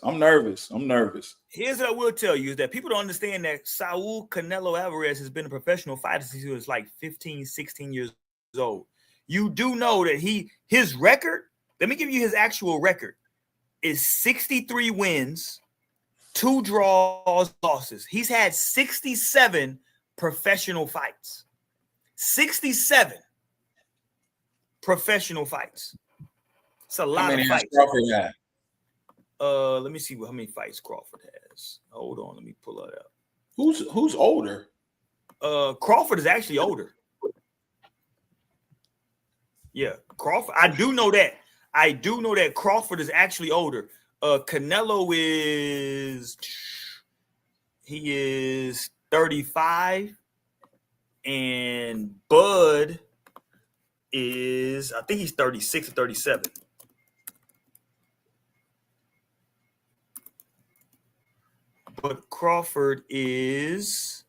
Here's what I will tell you is that people don't understand that Saul Canelo Alvarez has been a professional fighter since he was like 15, 16 years old. You do know that his record, let me give you his actual record, is 63 wins, 2 draws, losses. He's had 67 professional fights. 67 professional fights. It's a lot of fights. Crawford had? Let me see how many fights Crawford has. Hold on, let me pull it up. Who's older? Crawford is actually older. Yeah, Crawford. I do know that Crawford is actually older. Canelo is 35, and Bud is, I think he's 36 or 37. But Crawford is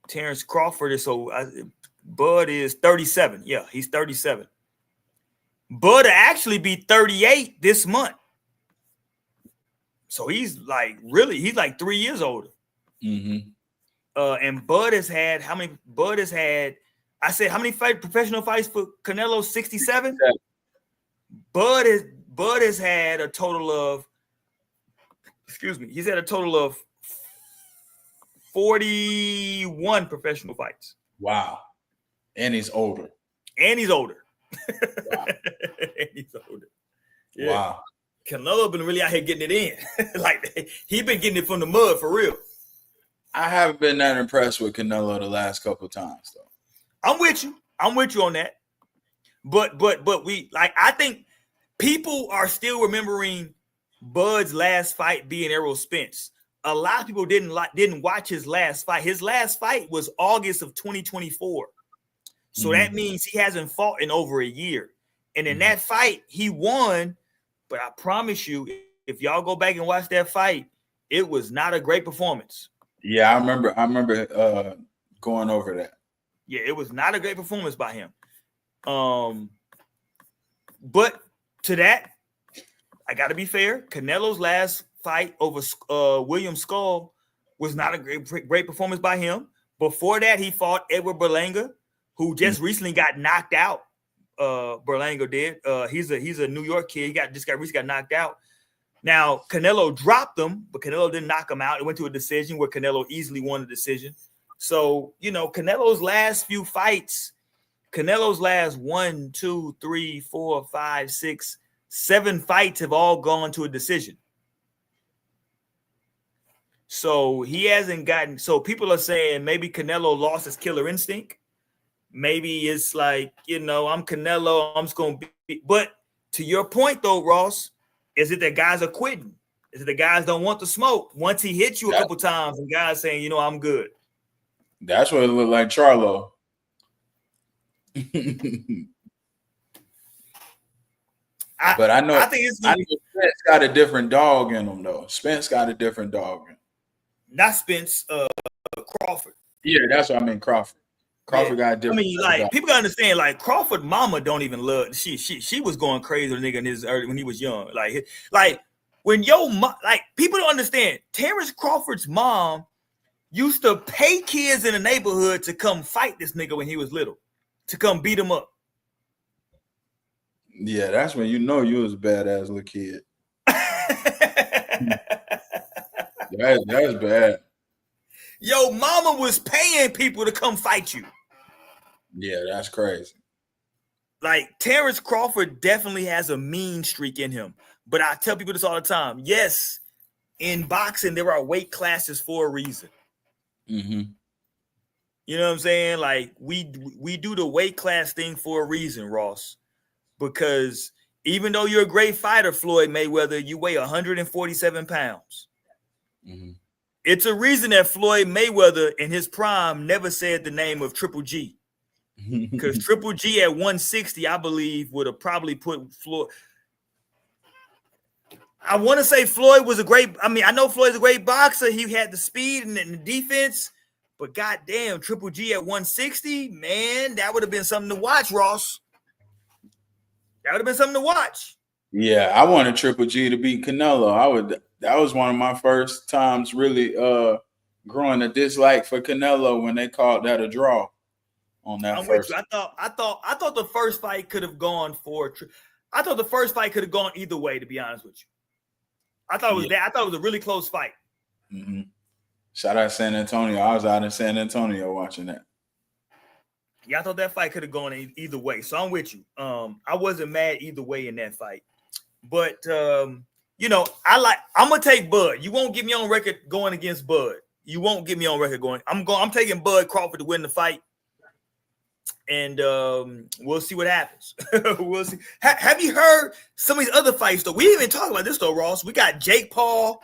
Terrence Crawford is Bud is 37. Yeah, he's 37. Bud will actually be 38 this month. So he's like 3 years older. Mm-hmm. And Bud has had how many? Bud has had, I said, how many professional fights for Canelo? 67. Bud has had a total of, he's had a total of 41 professional fights. Wow. And he's older. Wow. And he's older. Yeah. Wow. Canelo been really out here getting it in. Like he been getting it from the mud for real. I haven't been that impressed with Canelo the last couple of times though. I'm with you on that. But I think people are still remembering Bud's last fight being Errol Spence. A lot of people didn't watch his last fight. His last fight was August of 2024. So that means he hasn't fought in over a year. And in that fight, he won. But I promise you, if y'all go back and watch that fight, it was not a great performance. Yeah, I remember going over that. Yeah, it was not a great performance by him. But to that, I got to be fair. Canelo's last fight over William Skull was not a great performance by him. Before that, he fought Edward Berlanga, who just recently got knocked out. Berlanga did. He's a New York kid. He recently got knocked out. Now Canelo dropped him, but Canelo didn't knock him out. It went to a decision where Canelo easily won the decision. So Canelo's last few fights, Canelo's last 1, 2, 3, 4, 5, 6, 7 fights have all gone to a decision. So he hasn't gotten. So people are saying maybe Canelo lost his killer instinct. Maybe it's like, I'm Canelo. I'm just gonna be. But to your point though, Ross, is it that guys are quitting? Is it the guys don't want the smoke? Once he hits you a couple times, and guys saying, I'm good. That's what it looked like, Charlo. But I think Spence got a different dog in him, though. Spence got a different dog in him. Not Spence, Crawford. Yeah, that's what I mean, Crawford. Crawford got a different. I mean, like, people gotta understand, like, Crawford mama don't even love. She was going crazy with the nigga in his early when he was young. Like when like, people don't understand. Terrence Crawford's mom used to pay kids in the neighborhood to come fight this nigga when he was little, to come beat him up. Yeah, that's when you was a badass little kid. That's bad. Yo, mama was paying people to come fight you. Yeah, that's crazy. Like, Terrence Crawford definitely has a mean streak in him. But I tell people this all the time. Yes, in boxing, there are weight classes for a reason. Mm-hmm. You know what I'm saying? Like, we do the weight class thing for a reason, Ross. Because even though you're a great fighter, Floyd Mayweather, you weigh 147 pounds. Mm-hmm. It's a reason that Floyd Mayweather in his prime never said the name of Triple G. Because Triple G at 160, I believe, would have probably put Floyd. I want to say Floyd was I know Floyd's a great boxer. He had the speed and the defense. But goddamn, Triple G at 160, man, that would have been something to watch, Ross. That would have been something to watch. Yeah, I wanted Triple G to beat Canelo. That was one of my first times really growing a dislike for Canelo when they called that a draw on that I'm first. with you. I thought the first fight could have gone either way, to be honest with you. I thought it was I thought it was a really close fight. Mm-hmm. Shout out San Antonio. I was out in San Antonio watching that. Yeah, I thought that fight could have gone either way. So I'm with you. I wasn't mad either way in that fight. But I'm gonna take Bud. You won't get me on record going against Bud. You won't get me on record going. I'm taking Bud Crawford to win the fight. And we'll see what happens. We'll see. Have you heard some of these other fights though? We didn't even talk about this though, Ross. We got Jake Paul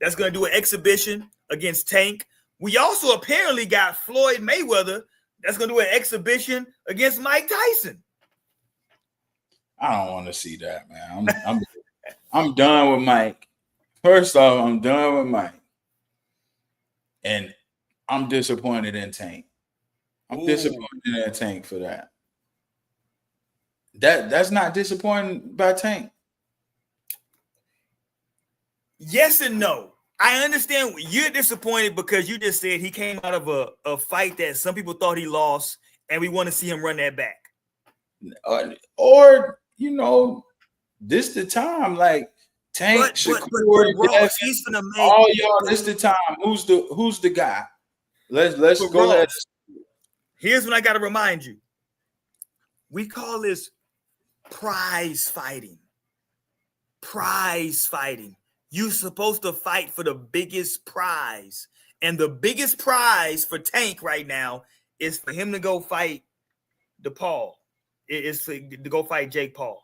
that's gonna do an exhibition against Tank. We also apparently got Floyd Mayweather that's gonna do an exhibition against Mike Tyson. I don't want to see that, man. I'm done with Mike. First off, I'm done with Mike, and I'm disappointed in Tank. I'm disappointed in Tank for that. That's not disappointing by Tank. Yes and no. I understand you're disappointed because you just said he came out of a fight that some people thought he lost, and we want to see him run that back. Or this the time, like Tank, Ross, he's gonna make all y'all. This the time. Who's the guy? Let's go ahead. Here's what I got to remind you. We call this prize fighting. Prize fighting. You're supposed to fight for the biggest prize. And the biggest prize for Tank right now is for him to go fight DePaul. It's to go fight Jake Paul.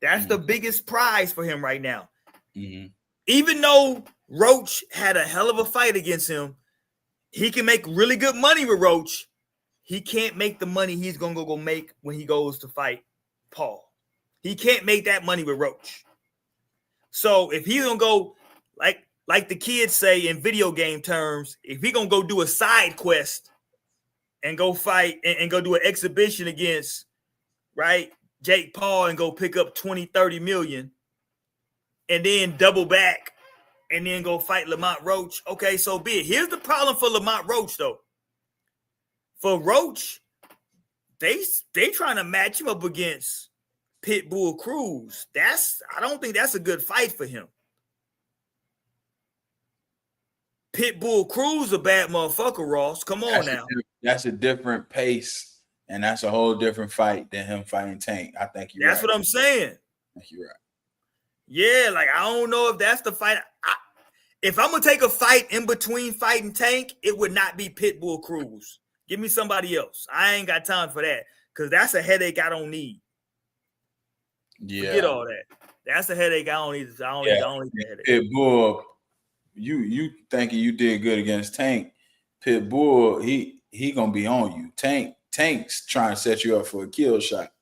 That's the biggest prize for him right now. Mm-hmm. Even though Roach had a hell of a fight against him, he can make really good money with Roach. He can't make the money he's going to go make when he goes to fight Paul. He can't make that money with Roach. So if he's going to go, like the kids say in video game terms, if he's going to go do a side quest and go fight and go do an exhibition against, right, Jake Paul and go pick up 20, 30 million and then double back and then go fight Lamont Roach, okay, so be it. Here's the problem for Lamont Roach, though. For Roach, they trying to match him up against Pitbull Cruz. I don't think that's a good fight for him. Pitbull Cruz a bad motherfucker, Ross. Come on now. That's a different pace, and that's a whole different fight than him fighting Tank. I think you're right. That's what I'm saying. I think you're right. Yeah, like I don't know if that's the fight. If I'm gonna take a fight in between fighting Tank, it would not be Pitbull Cruz. Give me somebody else. I ain't got time for that because that's a headache I don't need. Yeah. Forget all that. That's a headache I don't need. I don't need that headache. Pitbull, you thinking you did good against Tank? Pitbull, he gonna be on you. Tank's trying to set you up for a kill shot.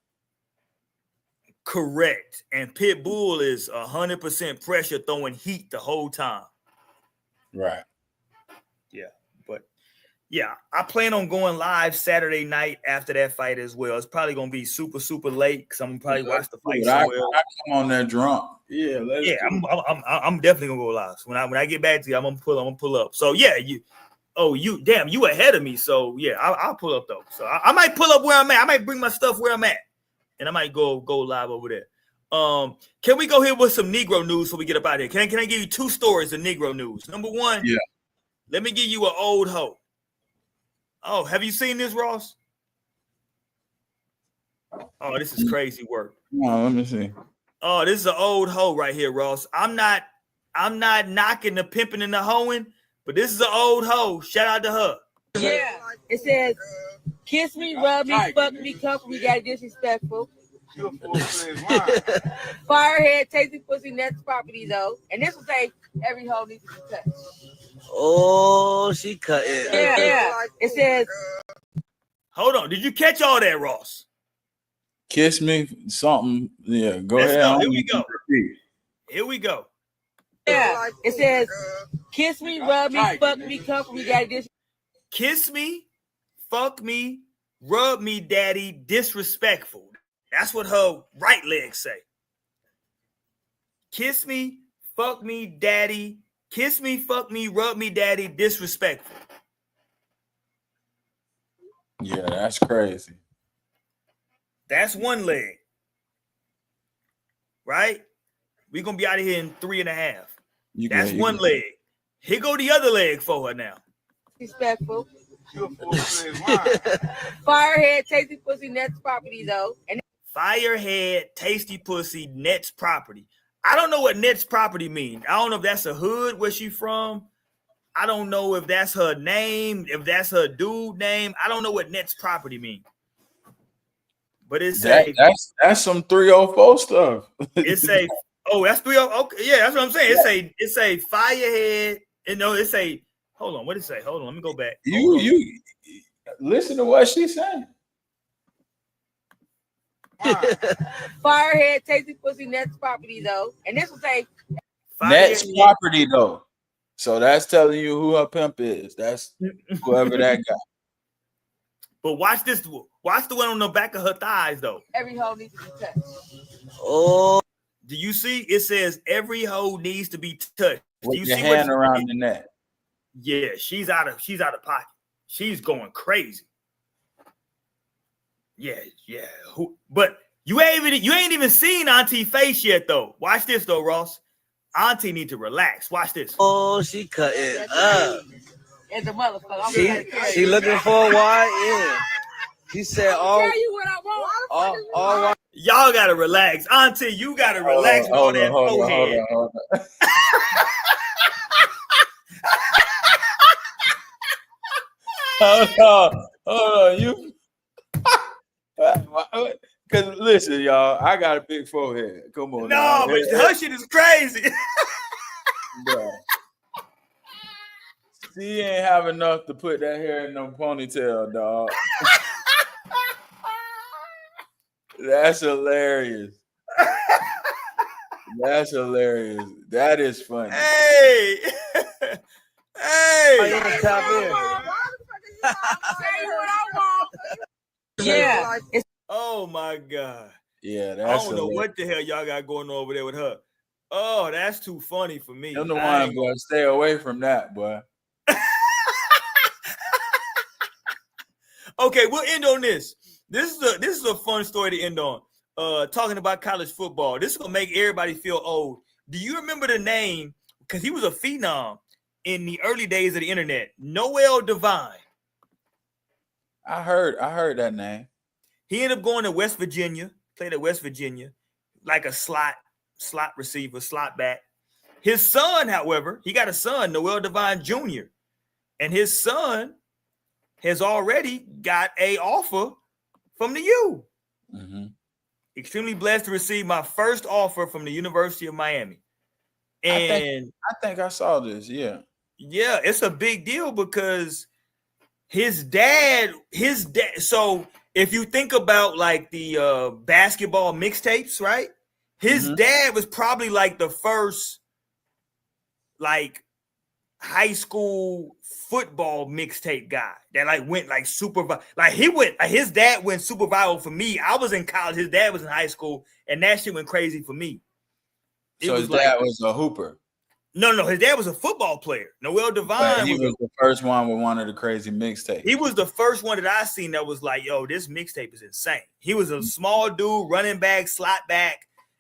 Correct. And Pitbull is 100% pressure throwing heat the whole time. Right. Yeah. But yeah, I plan on going live Saturday night after that fight as well. It's probably gonna be super, super late because I'm gonna probably watch the fight somewhere. I come on there drunk. Yeah, I'm definitely gonna go live. So when I get back to you, I'm gonna pull up. So yeah, you ahead of me. So yeah, I'll pull up though. So I might pull up where I'm at. I might bring my stuff where I'm at, and I might go live over there. Can we go here with some Negro news before we get up out of here? Can I give you 2 stories of Negro news? Number one, yeah. Let me give you an old hoe. Oh, have you seen this, Ross? Oh, this is crazy work. No, let me see. Oh, this is an old hoe right here, Ross. I'm not knocking the pimping and the hoeing, but this is an old hoe. Shout out to her. Yeah. It says, kiss me, rub me, fuck me, comfort me, got disrespectful. Firehead, tasty pussy, next property though. And this will say every hoe needs to be touched. Oh, she cut it. Yeah. It says, hold on. Did you catch all that, Ross? Kiss me, something. Yeah, go Let's ahead. go. Here we go. Yeah. It says, kiss me, rub me, fuck me, comfort me, got disrespectful. Kiss me, fuck me, rub me, daddy, disrespectful. That's what her right leg say. Kiss me, fuck me, daddy. Kiss me, fuck me, rub me, daddy, disrespectful. Yeah, that's crazy. That's one leg. Right? We're going to be out of here in 3.5. That's one leg. Here go the other leg for her now. Respectful. Firehead, tasty pussy, next property though. And Firehead, tasty pussy, Nets property. I don't know what Nets property mean. I don't know if that's a hood where she from. I don't know if that's her name, if that's her dude name. I don't know what Nets property mean. But it's that's some 304 stuff. It's a that's 304. Okay, yeah, that's what I'm saying. It's a Firehead. It's a hold on. What did it say? Hold on, let me go back. You listen to what she's saying. Firehead, tasty pussy, next property though. And this will say next property though. So that's telling you who her pimp is. That's whoever that guy. But watch this. Watch the one on the back of her thighs though. Every hoe needs to be touched. Oh, do you see? It says every hoe needs to be touched. With you your see hand around the neck. Yeah, she's out of pocket. She's going crazy. Yeah. But you ain't even seen Auntie face yet though. Watch this though, Ross. Auntie need to relax. Watch this. Oh, she cut it up. As a motherfucker, She looking for a wide end. She said, "All tell you what I want. all right." Y'all gotta relax, Auntie. You gotta relax with all that forehead. Hold on. You. Because listen, y'all, I got a big forehead. Come on. No, but her shit is crazy. Bro. She ain't have enough to put that hair in no ponytail, dog. That's hilarious. That's hilarious. That is funny. Hey. Yeah. Oh my God. Yeah, that's I don't know what the hell y'all got going over there with her. Oh, that's too funny for me. I'm the one, boy. Stay away from that, boy. Okay, we'll end on this. This is a fun story to end on. Talking about college football. This is gonna make everybody feel old. Do you remember the name? Because he was a phenom in the early days of the internet. Noel Devine. I heard that name. He ended up going to West Virginia, played at West Virginia, like a slot receiver, slot back. His son, however, he got a son, Noel Devine Jr., and his son has already got a offer from the U. Mm-hmm. Extremely blessed to receive my first offer from the University of Miami. And I think I saw this. Yeah. yeah, it's a big deal because his dad. So if you think about like the basketball mixtapes, right? His dad was probably like the first like high school football mixtape guy that like went like super like his dad went super viral for me. I was in college, his dad was in high school, and that shit went crazy for me. So his dad was a hooper. No, his dad was a football player. Noel Devine But he was the first one with one of the crazy mixtapes. He was the first one that I seen that was like, yo, this mixtape is insane. He was a small dude, running back, slot back,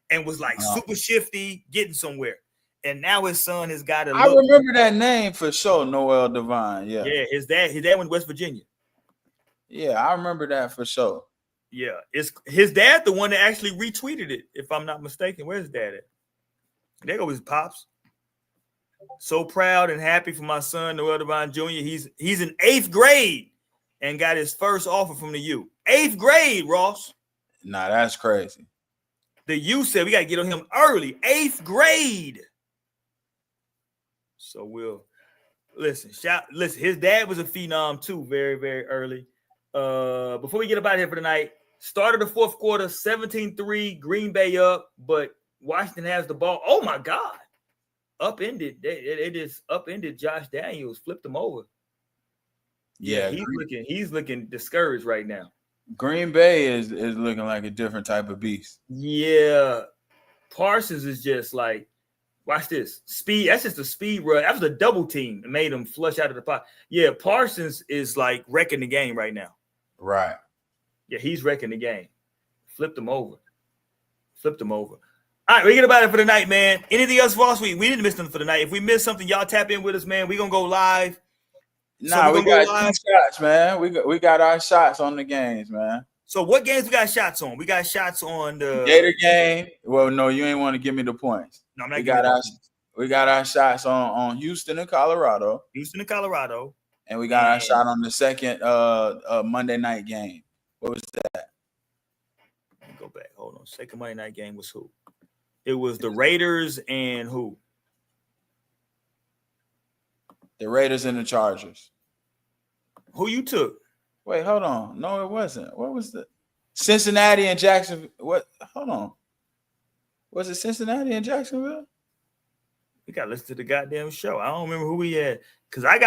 and was like super shifty, getting somewhere. And now his son has got a look. I remember that name for sure, Noel Devine. Yeah. Yeah, his dad went to West Virginia. Yeah, I remember that for sure. Yeah, it's his dad, the one that actually retweeted it, if I'm not mistaken. Where's his dad at? There go his pops. So proud and happy for my son, Noel Devine Jr. He's in 8th grade and got his first offer from the U. 8th grade, Ross. Nah, that's crazy. The U said we got to get on him early. 8th grade. So we'll listen. His dad was a phenom too, very, very early. Before we get up out of here for tonight, started the fourth quarter, 17-3, Green Bay up, but Washington has the ball. Oh my God. Upended. They just upended Josh Daniels, flipped him over. Yeah, he's looking discouraged right now. Green Bay is looking like a different type of beast. Yeah. Parsons is just like, watch this. Speed. That's just a speed run. That was a double team that made him flush out of the pot. Yeah, Parsons is like wrecking the game right now. Right. Yeah, he's wrecking the game. Flipped him over. All right, we get about it for the night, man. Anything else for us? We didn't miss nothing for the night. If we missed something, y'all tap in with us, man. We're going to go live. Nah, we got 2 shots, man. We got our shots on the games, man. So what games we got shots on? We got shots on the Gator game. Well, no, you ain't want to give me the points. No, I'm not we got our shots on Houston and Colorado. And we got our shot on the second Monday night game. What was that? Let me go back. Hold on. Second Monday night game was who? It was the Raiders and who? The Raiders and the Chargers. Who you took? Wait, hold on. No, it wasn't. What was the Cincinnati and Jacksonville? What? Hold on. Was it Cincinnati and Jacksonville? We got to listen to the goddamn show. I don't remember who we had because I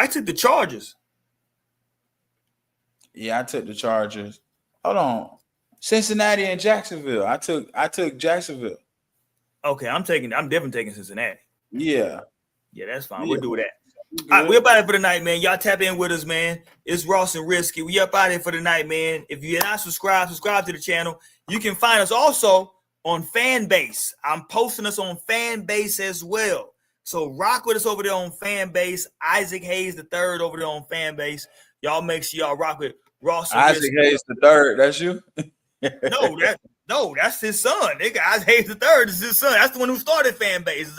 took the Chargers. Yeah, I took the Chargers. Hold on. Cincinnati and Jacksonville. I took Jacksonville. Okay, I'm definitely taking Cincinnati. Yeah. Yeah, that's fine. We'll do that. All right, we're about it for the night, man. Y'all tap in with us, man. It's Ross and Risky. We up out here for the night, man. If you're not subscribed to the channel. You can find us also on Fanbase. I'm posting us on Fanbase as well. So rock with us over there on Fanbase. Isaac Hayes III over there on Fanbase. Y'all make sure y'all rock with Ross and Isaac Hayes III. That's you? No, that's his son. Nigga, Isaac Hayes III is his son. That's the one who started Fanbase.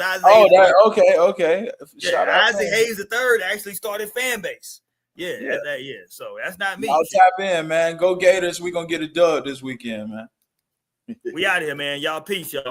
Okay. Yeah, Isaac Hayes III actually started Fanbase. Yeah. So that's not me. I'll tap in, man. Go Gators. We're gonna get a dub this weekend, man. We out of here, man. Y'all peace, y'all.